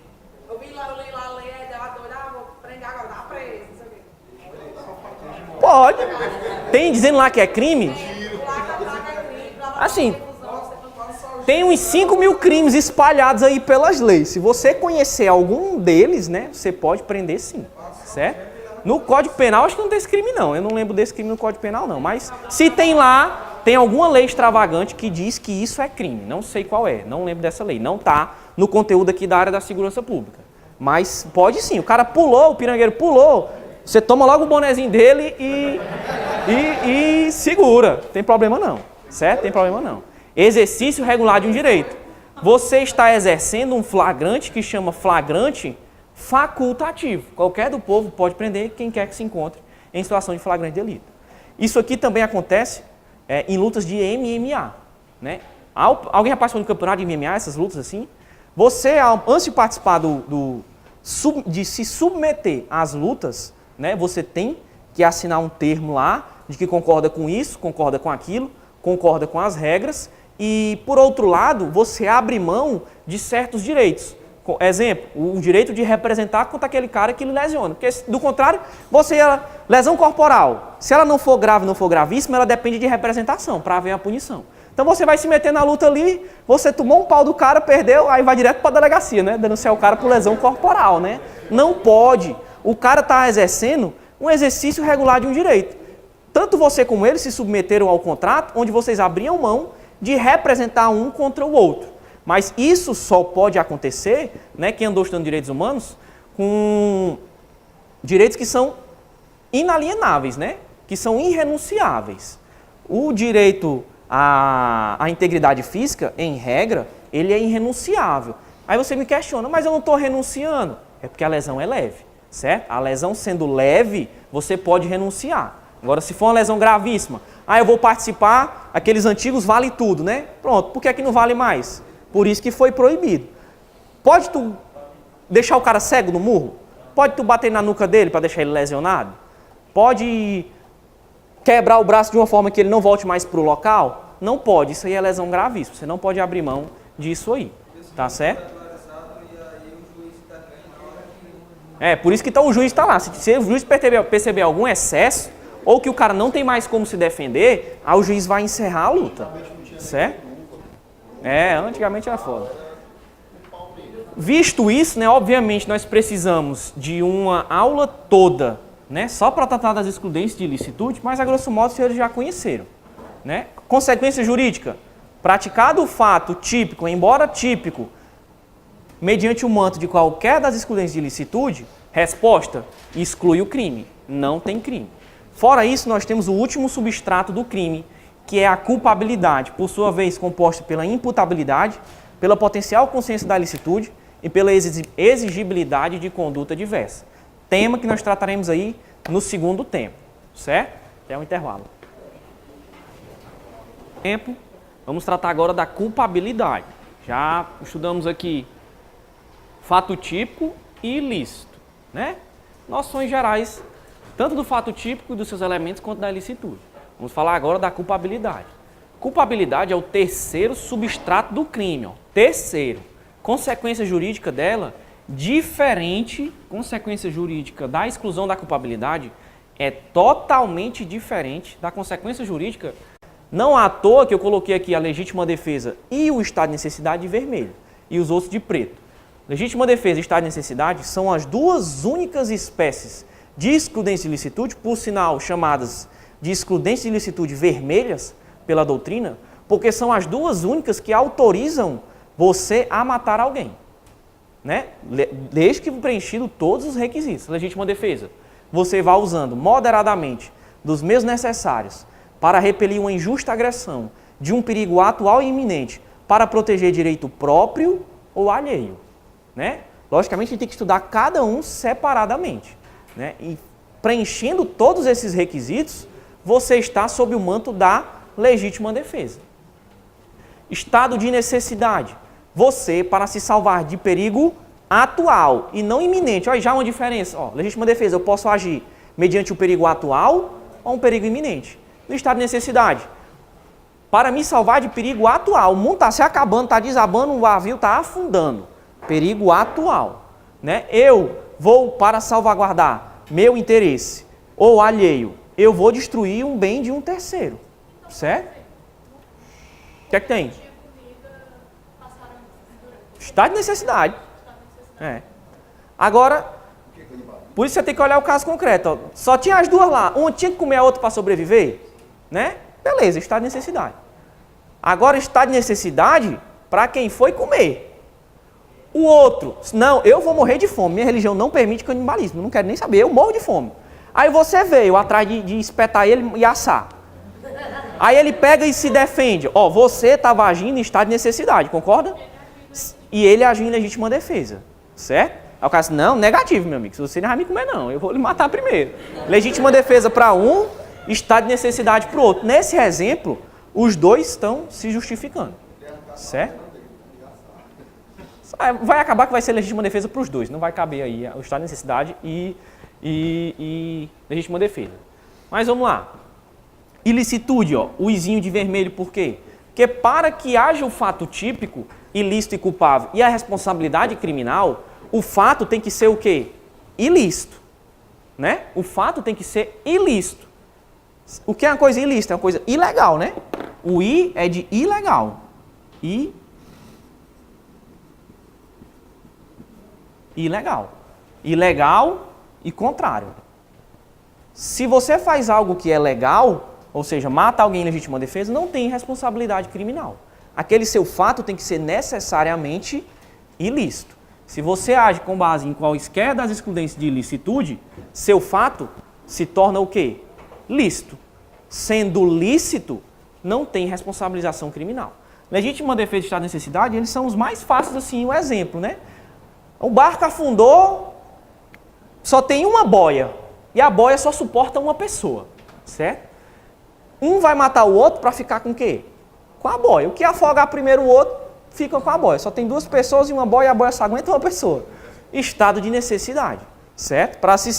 eu li lá a lei, aí deu a doida, vou prender agora, tá preso, não sei o quê. Pode. Tem dizendo lá que é crime? Pular catraca é crime, Assim, confusão, você não pode só tem uns 5.000 crimes espalhados aí pelas leis. Se você conhecer algum deles, né, você pode prender sim, certo? No Código Penal, acho que não tem esse crime não. Eu não lembro desse crime no Código Penal não. Mas se tem lá, tem alguma lei extravagante que diz que isso é crime. Não sei qual é, não lembro dessa lei. Não está no conteúdo aqui da área da segurança pública. Mas pode sim. O cara pulou, o pirangueiro pulou. Você toma logo o bonezinho dele e segura. Tem problema não, certo? Tem problema não. Exercício regular de um direito. Você está exercendo um flagrante que chama flagrante facultativo. Qualquer do povo pode prender quem quer que se encontre em situação de flagrante delito. Isso aqui também acontece em lutas de MMA. Né? Alguém já participou do campeonato de MMA, essas lutas assim? Você, antes de participar de se submeter às lutas, né, você tem que assinar um termo lá de que concorda com isso, concorda com aquilo, concorda com as regras e, por outro lado, você abre mão de certos direitos. Exemplo, o direito de representar contra aquele cara que lhe lesiona. Porque, do contrário, lesão corporal, se ela não for grave, não for gravíssima, ela depende de representação para haver a punição. Então você vai se meter na luta ali, você tomou um pau do cara, perdeu, aí vai direto para a delegacia, né? Denunciar o cara por lesão corporal, né? Não pode. O cara está exercendo um exercício regular de um direito. Tanto você como ele se submeteram ao contrato, onde vocês abriam mão de representar um contra o outro. Mas isso só pode acontecer, né, quem andou estudando direitos humanos, com direitos que são inalienáveis, né, que são irrenunciáveis. O direito à integridade física, em regra, ele é irrenunciável. Aí você me questiona, mas eu não estou renunciando. É porque a lesão é leve, certo? A lesão sendo leve, você pode renunciar. Agora, se for uma lesão gravíssima, eu vou participar, aqueles antigos vale tudo, né? Pronto, por que aqui não vale mais? Por isso que foi proibido. Pode tu deixar o cara cego no murro? Pode tu bater na nuca dele para deixar ele lesionado? Pode quebrar o braço de uma forma que ele não volte mais para o local? Não pode, isso aí é lesão gravíssima. Você não pode abrir mão disso aí, tá certo? Por isso que então, o juiz está lá. Se o juiz perceber algum excesso, ou que o cara não tem mais como se defender, aí o juiz vai encerrar a luta, certo? Antigamente era foda. Visto isso, né, obviamente nós precisamos de uma aula toda, né, só para tratar das excludentes de ilicitude, mas a grosso modo vocês já conheceram. Né? Consequência jurídica. Praticado o fato típico, embora típico, mediante o manto de qualquer das excludentes de ilicitude? Resposta: exclui o crime. Não tem crime. Fora isso, nós temos o último substrato do crime, que é a culpabilidade, por sua vez composta pela imputabilidade, pela potencial consciência da ilicitude e pela exigibilidade de conduta diversa. Tema que nós trataremos aí no segundo tempo, certo? Até o intervalo. Vamos tratar agora da culpabilidade. Já estudamos aqui fato típico e ilícito, né? Noções gerais, tanto do fato típico e dos seus elementos, quanto da ilicitude. Vamos falar agora da culpabilidade. Culpabilidade é o terceiro substrato do crime, ó. Terceiro. Consequência jurídica dela, diferente, consequência jurídica da exclusão da culpabilidade, é totalmente diferente da consequência jurídica. Não à toa que eu coloquei aqui a legítima defesa e o estado de necessidade de vermelho, e os outros de preto. Legítima defesa e estado de necessidade são as duas únicas espécies de excludentes de ilicitude, por sinal chamadas de excludentes de ilicitude vermelhas pela doutrina, porque são as duas únicas que autorizam você a matar alguém, né? Desde que preenchido todos os requisitos. Legítima defesa, você vai usando moderadamente dos meios necessários para repelir uma injusta agressão de um perigo atual e iminente para proteger direito próprio ou alheio, né? Logicamente, a gente tem que estudar cada um separadamente, né? E preenchendo todos esses requisitos, você está sob o manto da legítima defesa. Estado de necessidade. Você, para se salvar de perigo atual e não iminente. Olha, já uma diferença. Ó, legítima defesa, eu posso agir mediante o perigo atual ou um perigo iminente. No estado de necessidade, para me salvar de perigo atual, o mundo está se acabando, está desabando, o navio está afundando. Perigo atual, né? Eu vou, para salvaguardar meu interesse ou alheio, eu vou destruir um bem de um terceiro, certo? O que é que tem? Estado de necessidade. É. Agora, por isso você tem que olhar o caso concreto. Ó. Só tinha as duas lá. Uma tinha que comer a outra para sobreviver, né? Beleza, estado de necessidade. Agora, estado de necessidade para quem foi comer. O outro, não, eu vou morrer de fome. Minha religião não permite canibalismo. Não quero nem saber, eu morro de fome. Aí você veio atrás de espetar ele e assar. Aí ele pega e se defende. Ó, você estava agindo em estado de necessidade, concorda? E ele agiu em legítima defesa, certo? Aí o cara diz, não, negativo, meu amigo. Se você não vai me comer, não. Eu vou lhe matar primeiro. Legítima defesa para um, estado de necessidade para o outro. Nesse exemplo, os dois estão se justificando, certo? Vai acabar que vai ser legítima defesa para os dois. Não vai caber aí o estado de necessidade e legítima defesa. Mas vamos lá. Ilicitude, ó, o izinho de vermelho, por quê? Porque para que haja o fato típico, ilícito e culpável e a responsabilidade criminal, o fato tem que ser o quê? Ilícito, né? O fato tem que ser ilícito. O que é uma coisa ilícita? É uma coisa ilegal, né? O I é de ilegal. Ilegal. Ilegal e contrário. Se você faz algo que é legal, ou seja, mata alguém em legítima defesa, não tem responsabilidade criminal. Aquele seu fato tem que ser necessariamente ilícito. Se você age com base em quaisquer das excludentes de ilicitude, seu fato se torna o quê? Lícito. Sendo lícito, não tem responsabilização criminal. Legítima defesa e estado de necessidade, eles são os mais fáceis, assim, o exemplo, né? O barco afundou, só tem uma boia, e a boia só suporta uma pessoa, certo? Um vai matar o outro para ficar com o quê? Com a boia. O que afogar primeiro o outro, fica com a boia. Só tem duas pessoas e uma boia, e a boia só aguenta uma pessoa. Estado de necessidade, certo? Para se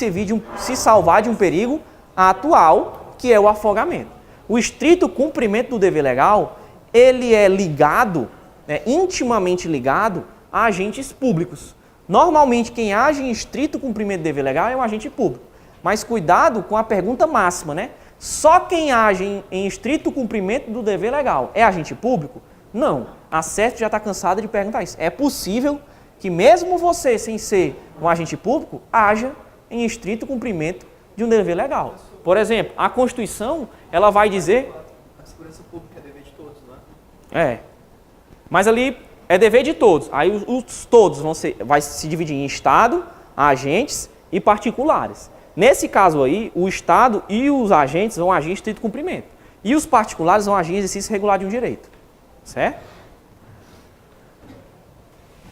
salvar de um perigo atual, que é o afogamento. O estrito cumprimento do dever legal, ele é ligado, intimamente ligado a agentes públicos. Normalmente, quem age em estrito cumprimento do dever legal é um agente público. Mas cuidado com a pergunta máxima, né? Só quem age em estrito cumprimento do dever legal é agente público? Não. A CESP já está cansada de perguntar isso. É possível que mesmo você, sem ser um agente público, haja em estrito cumprimento de um dever legal. Por exemplo, a Constituição, ela vai dizer... A segurança pública é dever de todos, não é? É. Mas ali, é dever de todos. Aí os todos vai se dividir em Estado, agentes e particulares. Nesse caso aí, o Estado e os agentes vão agir em estrito cumprimento. E os particulares vão agir em exercício regular de um direito. Certo?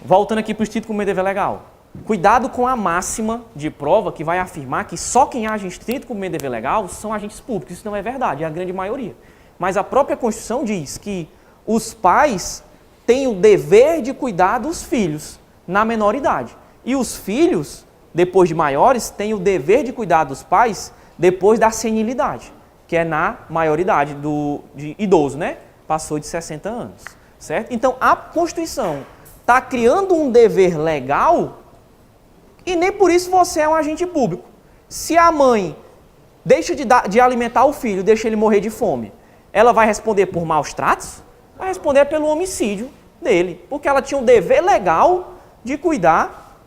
Voltando aqui para o estrito cumprimento do dever legal. Cuidado com a máxima de prova que vai afirmar que só quem age em estrito cumprimento do dever legal são agentes públicos. Isso não é verdade, é a grande maioria. Mas a própria Constituição diz que os pais têm o dever de cuidar dos filhos na menor idade. E os filhos, depois de maiores, têm o dever de cuidar dos pais depois da senilidade, que é na maioridade de idoso, né? Passou de 60 anos, certo? Então, a Constituição está criando um dever legal e nem por isso você é um agente público. Se a mãe deixa de alimentar o filho, deixa ele morrer de fome, ela vai responder por maus tratos? Vai responder pelo homicídio dele, porque ela tinha um dever legal de cuidar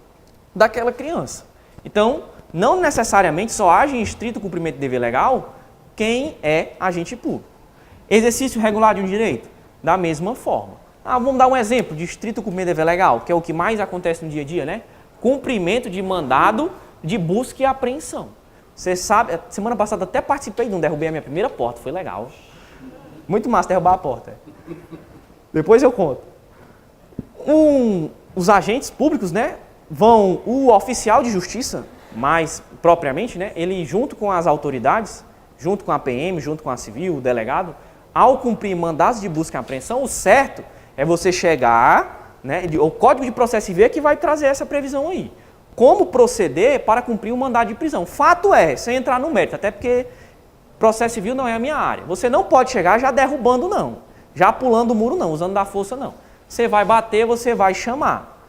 daquela criança. Então, não necessariamente só age em estrito cumprimento de dever legal quem é agente público. Exercício regular de um direito? Da mesma forma. Vamos dar um exemplo de estrito cumprimento de dever legal, que é o que mais acontece no dia a dia, né? Cumprimento de mandado de busca e apreensão. Você sabe, semana passada até participei de um, derrubei a minha primeira porta, foi legal. Muito massa derrubar a porta. Depois eu conto. Os agentes públicos, né, o oficial de justiça, mais propriamente, né, ele junto com as autoridades, junto com a PM, junto com a civil, o delegado, ao cumprir mandados de busca e apreensão, o certo é você chegar, né, o Código de Processo Civil é que vai trazer essa previsão aí. Como proceder para cumprir um mandado de prisão? Fato é, sem entrar no mérito, até porque processo civil não é a minha área. Você não pode chegar já derrubando, não. Já pulando o muro, não. Usando da força, não. Você vai bater, você vai chamar.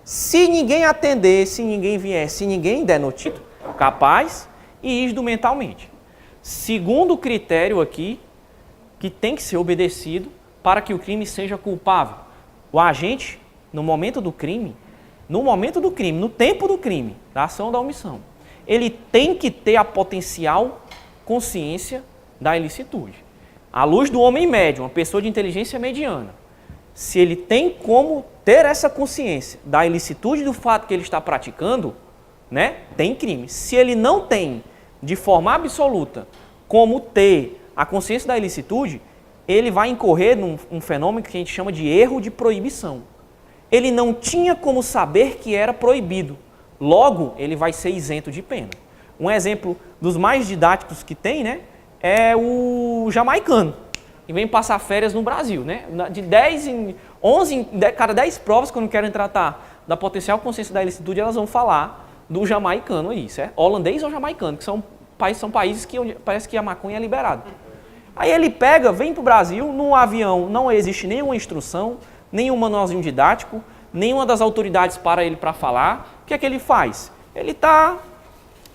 Se ninguém atender, se ninguém vier, se ninguém der notícia, capaz e instrumentalmente. Segundo critério aqui, que tem que ser obedecido para que o crime seja culpável. O agente, no momento do crime, no tempo do crime, da ação ou da omissão, ele tem que ter a potencial consciência da ilicitude. À luz do homem médio, uma pessoa de inteligência mediana, se ele tem como ter essa consciência da ilicitude do fato que ele está praticando, né, tem crime. Se ele não tem, de forma absoluta, como ter a consciência da ilicitude, ele vai incorrer num fenômeno que a gente chama de erro de proibição. Ele não tinha como saber que era proibido. Logo, ele vai ser isento de pena. Um exemplo dos mais didáticos que tem, né, é o jamaicano, que vem passar férias no Brasil, né? De 10 em 11, cada 10 provas, quando querem tratar da potencial consciência da ilicitude, elas vão falar do jamaicano aí, certo? Holandês ou jamaicano, que são países que parece que a maconha é liberada. Aí ele pega, vem para o Brasil, num avião não existe nenhuma instrução, nenhum manualzinho didático, nenhuma das autoridades para ele para falar. O que é que ele faz? Ele está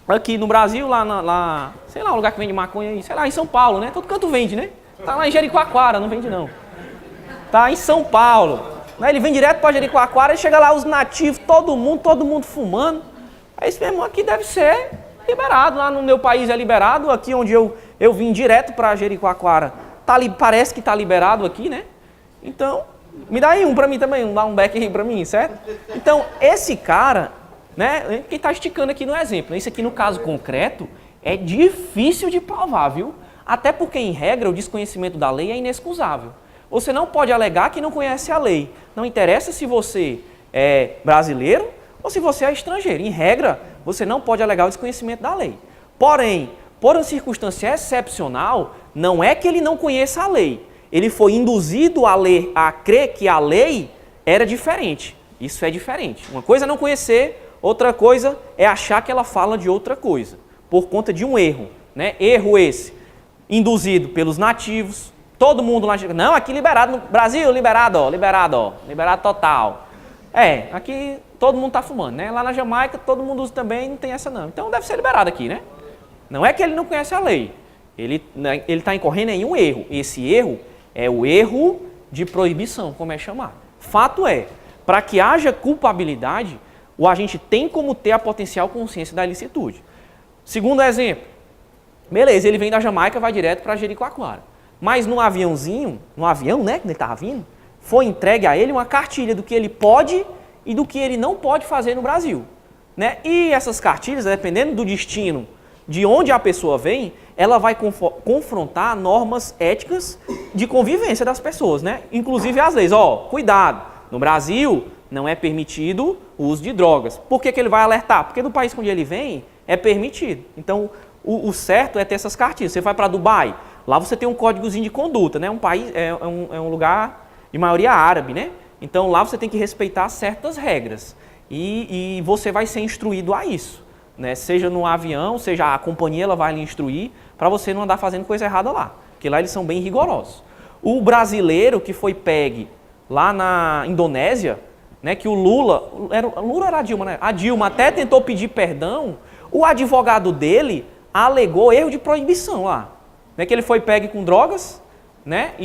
aqui no Brasil, lá, sei lá, um lugar que vende maconha aí, sei lá, em São Paulo, né? Todo canto vende, né? Tá lá em Jericoacoara, não vende não. Tá em São Paulo. Né? Ele vem direto para Jericoacoara e chega lá os nativos, todo mundo fumando. Aí esse meu irmão aqui deve ser liberado. Lá no meu país é liberado, aqui onde eu vim direto para Jericoacoara, parece que está liberado aqui, né? Então, me dá aí um para mim também, dá um back aí para mim, certo? Então, esse cara, né? Quem está esticando aqui no exemplo, isso aqui no caso concreto é difícil de provar, viu? Até porque, em regra, o desconhecimento da lei é inexcusável. Você não pode alegar que não conhece a lei. Não interessa se você é brasileiro ou se você é estrangeiro. Em regra, você não pode alegar o desconhecimento da lei. Porém, por uma circunstância excepcional, não é que ele não conheça a lei. Ele foi induzido a crer que a lei era diferente. Isso é diferente. Uma coisa é não conhecer, outra coisa é achar que ela fala de outra coisa, por conta de um erro, né? Erro esse, induzido pelos nativos, todo mundo lá, não, aqui liberado, no Brasil liberado total. Aqui todo mundo está fumando, né? Lá na Jamaica todo mundo usa também, não tem essa não. Então deve ser liberado aqui, né? Não é que ele não conhece a lei, ele está incorrendo em um erro. Esse erro é o erro de proibição, como é chamado. Fato é, para que haja culpabilidade, o agente tem como ter a potencial consciência da ilicitude. Segundo exemplo, beleza, ele vem da Jamaica, vai direto para Jericoacoara. Mas no avião, né, que ele estava vindo, foi entregue a ele uma cartilha do que ele pode e do que ele não pode fazer no Brasil, né? E essas cartilhas, dependendo do destino de onde a pessoa vem, ela vai confrontar normas éticas de convivência das pessoas, né? Inclusive as leis. Ó, cuidado, no Brasil não é permitido o uso de drogas. Por que ele vai alertar? Porque do país onde ele vem é permitido. Então, o certo é ter essas cartilhas. Você vai para Dubai, lá você tem um códigozinho de conduta, né? Um país, é um lugar de maioria árabe, né? Então lá você tem que respeitar certas regras e você vai ser instruído a isso, né? Seja no avião, seja a companhia, ela vai lhe instruir para você não andar fazendo coisa errada lá, porque lá eles são bem rigorosos. O brasileiro que foi pegue lá na Indonésia, né? Que o Lula era a Dilma, né? A Dilma até tentou pedir perdão, o advogado dele alegou erro de proibição lá, né? Que ele foi pegue com drogas, né?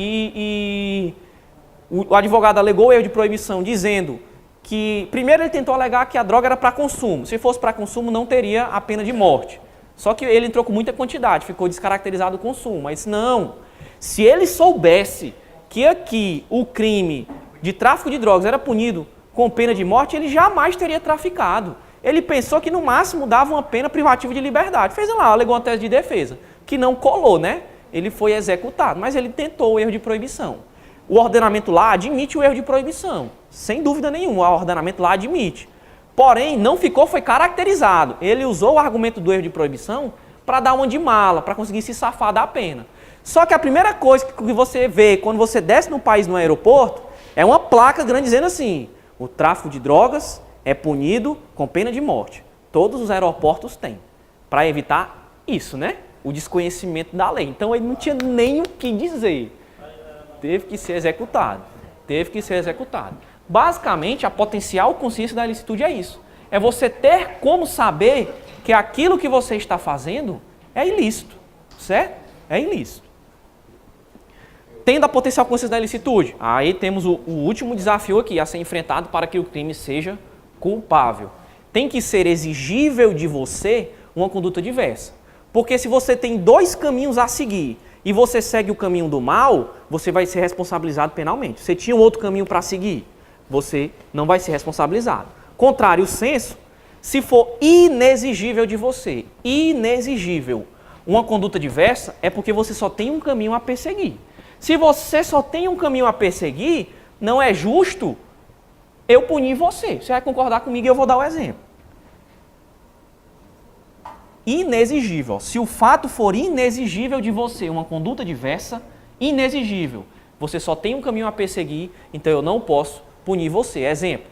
O advogado alegou erro de proibição, dizendo que, primeiro ele tentou alegar que a droga era para consumo. Se fosse para consumo, não teria a pena de morte. Só que ele entrou com muita quantidade, ficou descaracterizado o consumo. Mas não, se ele soubesse que aqui o crime de tráfico de drogas era punido com pena de morte, ele jamais teria traficado. Ele pensou que no máximo dava uma pena privativa de liberdade. Fez lá, alegou uma tese de defesa, que não colou, né? Ele foi executado, mas ele tentou o erro de proibição. O ordenamento lá admite o erro de proibição, sem dúvida nenhuma, o ordenamento lá admite. Porém, não ficou, foi caracterizado. Ele usou o argumento do erro de proibição para dar uma de mala, para conseguir se safar da pena. Só que a primeira coisa que você vê quando você desce no país, no aeroporto, é uma placa grande dizendo assim: o tráfico de drogas é punido com pena de morte. Todos os aeroportos têm, para evitar isso, né? O desconhecimento da lei. Então ele não tinha nem o que dizer. Teve que ser executado. Teve que ser executado. Basicamente, a potencial consciência da ilicitude é isso. É você ter como saber que aquilo que você está fazendo é ilícito. Certo? É ilícito. Tendo a potencial consciência da ilicitude, aí temos o último desafio aqui a ser enfrentado para que o crime seja culpável. Tem que ser exigível de você uma conduta diversa. Porque se você tem dois caminhos a seguir e você segue o caminho do mal, você vai ser responsabilizado penalmente. Você tinha um outro caminho para seguir, você não vai ser responsabilizado. Contrário senso, se for inexigível de você, inexigível, uma conduta diversa, é porque você só tem um caminho a perseguir. Se você só tem um caminho a perseguir, não é justo eu punir você. Você vai concordar comigo e eu vou dar o exemplo. Inexigível. Se o fato for inexigível de você, uma conduta diversa, inexigível. Você só tem um caminho a perseguir, então eu não posso punir você. Exemplo.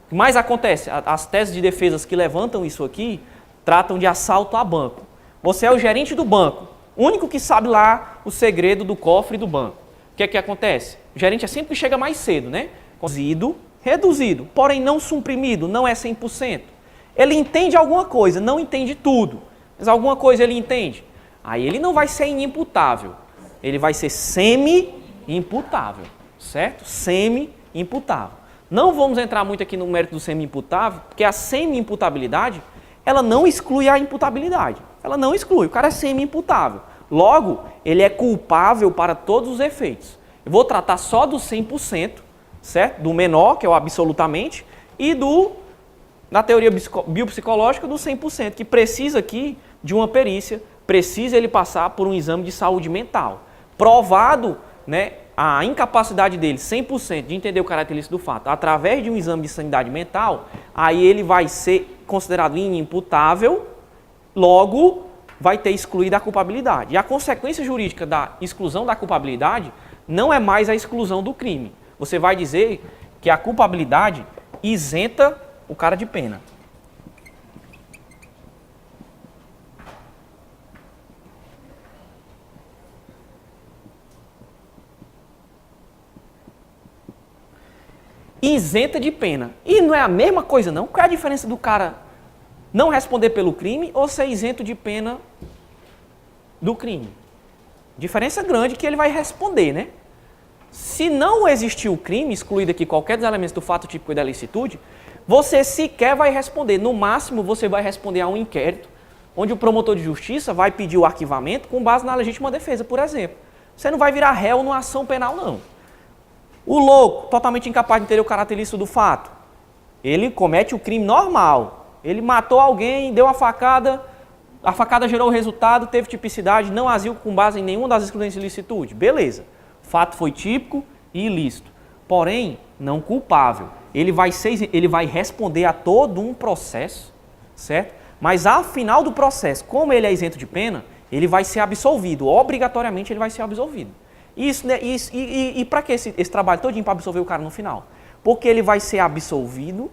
O que mais acontece? As teses de defesas que levantam isso aqui tratam de assalto a banco. Você é o gerente do banco, o único que sabe lá o segredo do cofre do banco. O que é que acontece? O gerente é sempre que chega mais cedo, né? Reduzido, porém não suprimido, não é 100%. Ele entende alguma coisa, não entende tudo. Mas alguma coisa ele entende. Aí ele não vai ser inimputável. Ele vai ser semi-imputável. Certo? Semi-imputável. Não vamos entrar muito aqui no mérito do semi-imputável, porque a semi-imputabilidade, ela não exclui a imputabilidade. Ela não exclui. O cara é semi-imputável. Logo, ele é culpável para todos os efeitos. Eu vou tratar só do 100%, certo? Do menor, que é o absolutamente, e na teoria biopsicológica, do 100%, que precisa aqui de uma perícia, precisa ele passar por um exame de saúde mental. Provado, né, a incapacidade dele, 100%, de entender o caráter ilícito do fato, através de um exame de sanidade mental, aí ele vai ser considerado inimputável, logo vai ter excluído a culpabilidade. E a consequência jurídica da exclusão da culpabilidade não é mais a exclusão do crime. Você vai dizer que a culpabilidade isenta o cara de pena. Isenta de pena. E não é a mesma coisa não? Qual é a diferença do cara não responder pelo crime ou ser isento de pena do crime? Diferença grande que ele vai responder, né? Se não existir o crime, excluído aqui qualquer dos elementos do fato típico e da ilicitude, você sequer vai responder. No máximo, você vai responder a um inquérito, onde o promotor de justiça vai pedir o arquivamento com base na legítima defesa, por exemplo. Você não vai virar réu numa ação penal, não. O louco, totalmente incapaz de entender o caráter ilícito do fato. Ele comete o crime normal. Ele matou alguém, deu uma facada, a facada gerou o resultado, teve tipicidade, não agiu com base em nenhuma das excludentes de ilicitude. Beleza. O fato foi típico e ilícito. Porém, não culpável. Ele vai responder a todo um processo, certo? Mas ao final do processo, como ele é isento de pena, ele vai ser absolvido. Obrigatoriamente ele vai ser absolvido. E para que esse trabalho todinho para absolver o cara no final? Porque ele vai ser absolvido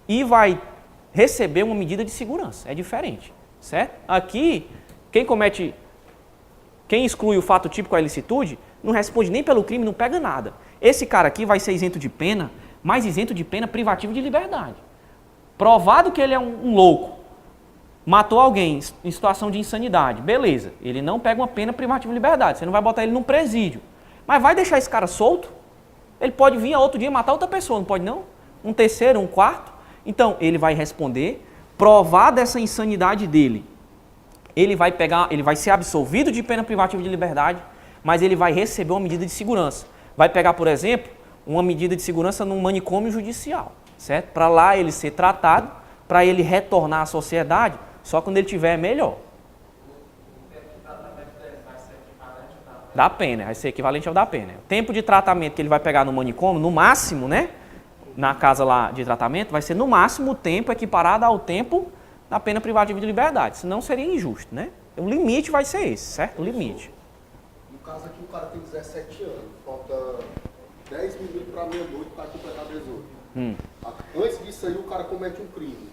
e vai receber uma medida de segurança. É diferente, certo? Aqui, quem exclui o fato típico à ilicitude, não responde nem pelo crime, não pega nada. Esse cara aqui vai ser isento de pena, mas isento de pena privativa de liberdade. Provado que ele é um louco, matou alguém em situação de insanidade, beleza, ele não pega uma pena privativa de liberdade, você não vai botar ele num presídio. Mas vai deixar esse cara solto? Ele pode vir outro dia matar outra pessoa, não pode não? Um terceiro, um quarto? Então, ele vai responder, provada essa insanidade dele, ele vai ser absolvido de pena privativa de liberdade, mas ele vai receber uma medida de segurança. Vai pegar, por exemplo, uma medida de segurança num manicômio judicial, certo? Para lá ele ser tratado, para ele retornar à sociedade, só quando ele tiver melhor. O tempo de tratamento dele vai ser equivalente ao Da pena, vai ser equivalente ao da pena. O tempo de tratamento que ele vai pegar no manicômio, no máximo, né? Na casa lá de tratamento, vai ser no máximo o tempo equiparado ao tempo da pena privativa de liberdade. Senão seria injusto, né? O limite vai ser esse, certo? O limite. No caso aqui, o cara tem 17 anos, falta 10 minutos para meia-noite para completar 18. Antes disso aí, o cara comete um crime.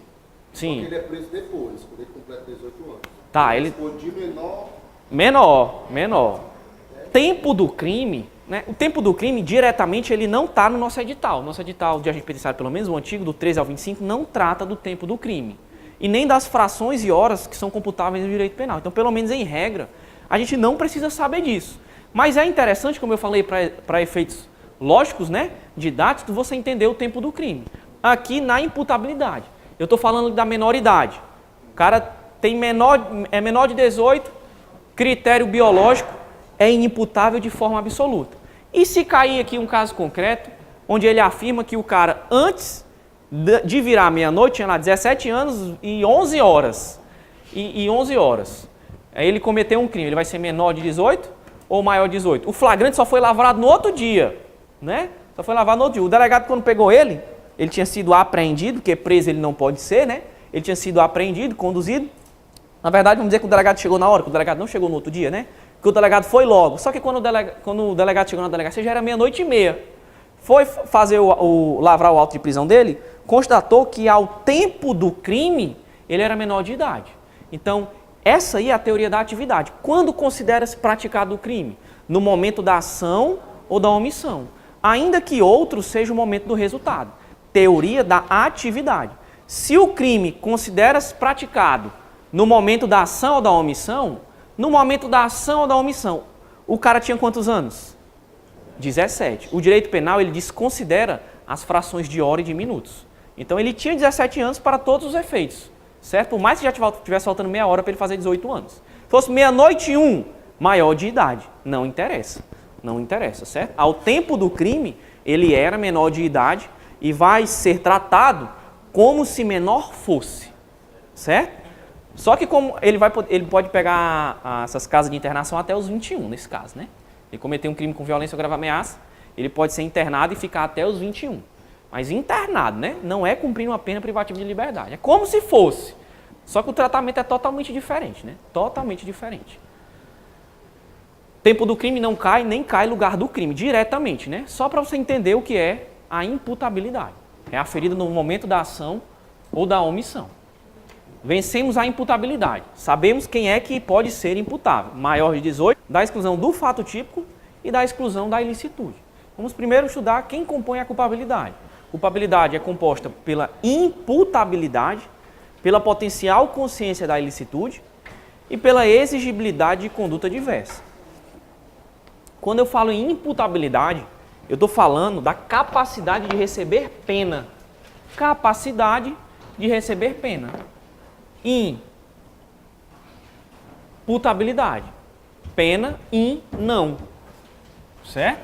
Sim. Só que ele é preso depois, quando ele completa 18 anos. Tá, ele... Responde menor. Menor. Tempo do crime, né? O tempo do crime, diretamente, ele não está no nosso edital. Nosso edital de agente penitenciário, pelo menos o antigo, do 13 ao 25, não trata do tempo do crime. E nem das frações e horas que são computáveis no direito penal. Então, pelo menos em regra, a gente não precisa saber disso. Mas é interessante, como eu falei, para efeitos lógicos, né, didáticos, você entender o tempo do crime. Aqui na imputabilidade. Eu estou falando da menoridade. O cara é menor de 18, critério biológico, é inimputável de forma absoluta. E se cair aqui um caso concreto, onde ele afirma que o cara, antes de virar meia-noite, tinha lá 17 anos e 11 horas. E 11 horas. Aí ele cometeu um crime, ele vai ser menor de 18 ou maior de 18? O flagrante só foi lavrado no outro dia, né? Só foi lavrado no outro dia. O delegado, quando pegou ele tinha sido apreendido, porque preso ele não pode ser, né? Ele tinha sido apreendido, conduzido. Na verdade, vamos dizer que o delegado chegou na hora, que o delegado não chegou no outro dia, né? Que o delegado foi logo. Só que quando o delegado chegou na delegacia, já era meia-noite e meia. Foi fazer lavrar o auto de prisão dele, constatou que ao tempo do crime, ele era menor de idade. Então, essa aí é a teoria da atividade. Quando considera-se praticado o crime? No momento da ação ou da omissão. Ainda que outro seja o momento do resultado. Teoria da atividade. Se o crime considera-se praticado no momento da ação ou da omissão, no momento da ação ou da omissão, o cara tinha quantos anos? 17. O direito penal, ele desconsidera as frações de hora e de minutos. Então, ele tinha 17 anos para todos os efeitos, certo? Por mais que já estivesse faltando meia hora para ele fazer 18 anos. Se fosse meia-noite e 1, maior de idade. Não interessa. Não interessa, certo? Ao tempo do crime, ele era menor de idade e vai ser tratado como se menor fosse, certo? Só que como ele pode pegar essas casas de internação até os 21, nesse caso, né? Ele cometeu um crime com violência ou grave ameaça, ele pode ser internado e ficar até os 21. Mas internado, né? Não é cumprir uma pena privativa de liberdade. É como se fosse. Só que o tratamento é totalmente diferente, né? Totalmente diferente. Tempo do crime não cai, nem cai lugar do crime, diretamente, né? Só para você entender o que é a imputabilidade. É aferida no momento da ação ou da omissão. Vencemos a imputabilidade. Sabemos quem é que pode ser imputável. Maior de 18, da exclusão do fato típico e da exclusão da ilicitude. Vamos primeiro estudar quem compõe a culpabilidade. Culpabilidade é composta pela imputabilidade, pela potencial consciência da ilicitude e pela exigibilidade de conduta diversa. Quando eu falo em imputabilidade, eu estou falando da capacidade de receber pena. Capacidade de receber pena. Imputabilidade. Pena, não. Certo?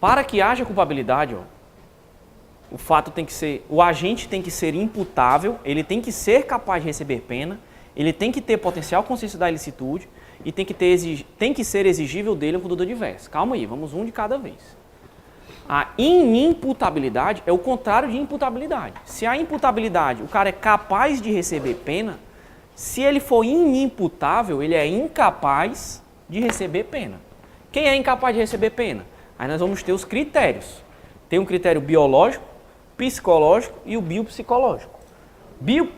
Para que haja culpabilidade, ó, o agente tem que ser imputável, ele tem que ser capaz de receber pena, ele tem que ter potencial consciência da ilicitude e tem que ser exigível dele um conduta diversa. Calma aí, vamos um de cada vez. A inimputabilidade é o contrário de imputabilidade. Se a imputabilidade, o cara é capaz de receber pena, se ele for inimputável, ele é incapaz de receber pena. Quem é incapaz de receber pena? Aí nós vamos ter os critérios. Tem um critério biológico, psicológico e o biopsicológico.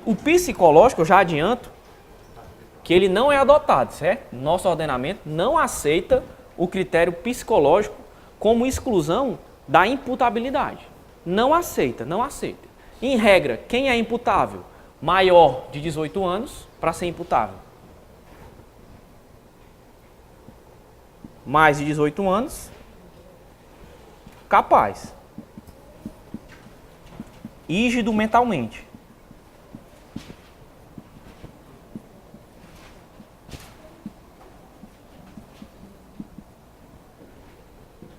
O psicológico, eu já adianto, que ele não é adotado, certo? Nosso ordenamento não aceita o critério psicológico como exclusão da imputabilidade. Não aceita, não aceita. Em regra, quem é imputável? Maior de 18 anos para ser imputável. Mais de 18 anos, capaz. Rígido mentalmente.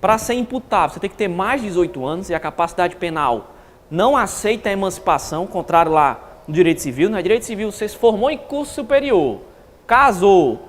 Para ser imputável, você tem que ter mais de 18 anos e a capacidade penal não aceita a emancipação, contrário lá no direito civil. No direito civil, você se formou em curso superior, casou,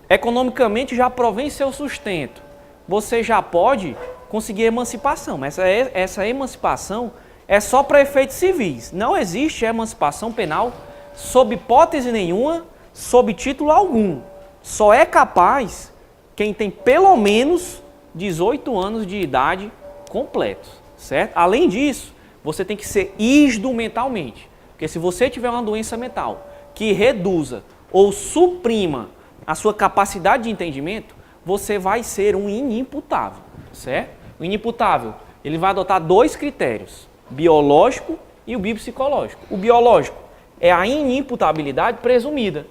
economicamente já provém seu sustento, você já pode conseguir emancipação. Mas essa emancipação é só para efeitos civis. Não existe emancipação penal sob hipótese nenhuma, sob título algum. Só é capaz quem tem pelo menos 18 anos de idade completos, certo? Além disso, você tem que ser rígido mentalmente. Porque se você tiver uma doença mental que reduza ou suprima a sua capacidade de entendimento, você vai ser um inimputável, certo? O inimputável, ele vai adotar dois critérios, biológico e o biopsicológico. O biológico é a inimputabilidade presumida.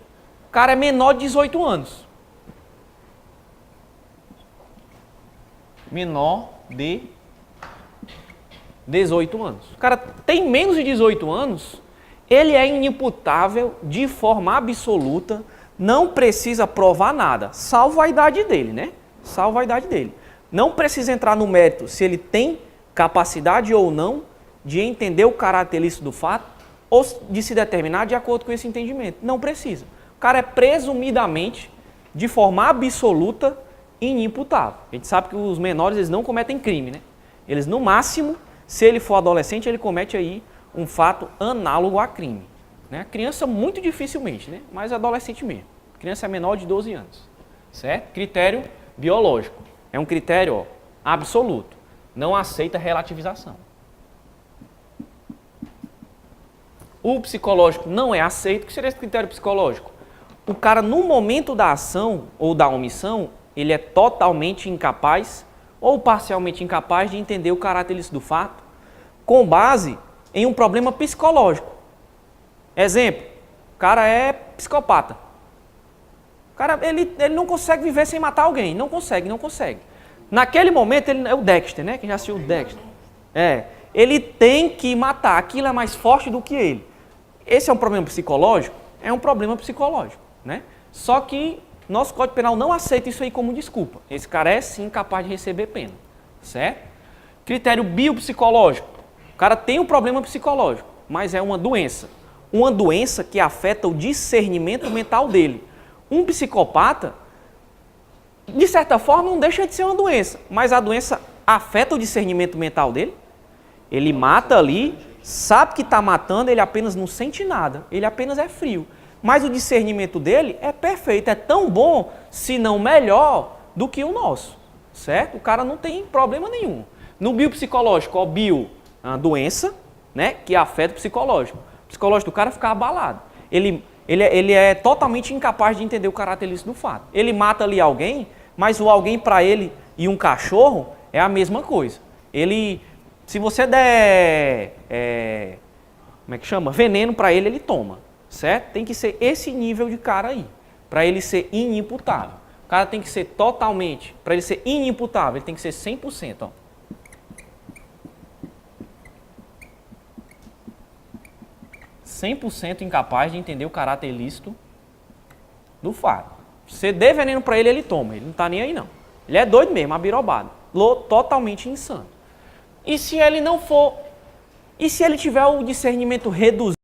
O cara é menor de 18 anos. Menor de 18 anos. O cara tem menos de 18 anos, ele é inimputável de forma absoluta, não precisa provar nada, salvo a idade dele, né? Salvo a idade dele. Não precisa entrar no mérito se ele tem capacidade ou não de entender o caráter ilícito do fato ou de se determinar de acordo com esse entendimento. Não precisa. O cara é presumidamente, de forma absoluta, inimputável. A gente sabe que os menores eles não cometem crime, né? Eles, no máximo, se ele for adolescente, ele comete aí um fato análogo a crime. Né? Criança muito dificilmente, né? Mas adolescente mesmo. Criança é menor de 12 anos. Certo? Critério biológico. É um critério, ó, absoluto. Não aceita relativização. O psicológico não é aceito. O que seria esse critério psicológico? O cara, no momento da ação ou da omissão, ele é totalmente incapaz ou parcialmente incapaz de entender o caráter ilícito do fato com base em um problema psicológico. Exemplo, o cara é psicopata. O cara, ele não consegue viver sem matar alguém. Não consegue. Naquele momento, ele é o Dexter, né? Quem já assistiu o Dexter? Ele tem que matar. Aquilo é mais forte do que ele. Esse é um problema psicológico? É um problema psicológico, né? Só que nosso Código Penal não aceita isso aí como desculpa. Esse cara é sim capaz de receber pena, certo? Critério biopsicológico. O cara tem um problema psicológico, mas é uma doença. Uma doença que afeta o discernimento mental dele. Um psicopata, de certa forma, não deixa de ser uma doença, mas a doença afeta o discernimento mental dele. Ele mata ali, sabe que está matando, ele apenas não sente nada, ele apenas é frio. Mas o discernimento dele é perfeito, é tão bom, se não melhor, do que o nosso, certo? O cara não tem problema nenhum. No biopsicológico, ó, bio, a doença, né, que afeta o psicológico. O psicológico do cara fica abalado. Ele é totalmente incapaz de entender o caráter ilícito do fato. Ele mata ali alguém, mas o alguém para ele e um cachorro é a mesma coisa. Se você der, veneno para ele, ele toma. Certo? Tem que ser esse nível de cara aí, para ele ser inimputável. O cara tem que ser totalmente, para ele ser inimputável, ele tem que ser 100%. Ó. %100% incapaz de entender o caráter ilícito do fato. Você dê veneno para ele, ele toma. Ele não está nem aí, não. Ele é doido mesmo, abirobado. totalmente insano. E se ele não for, e se ele tiver o discernimento reduzido,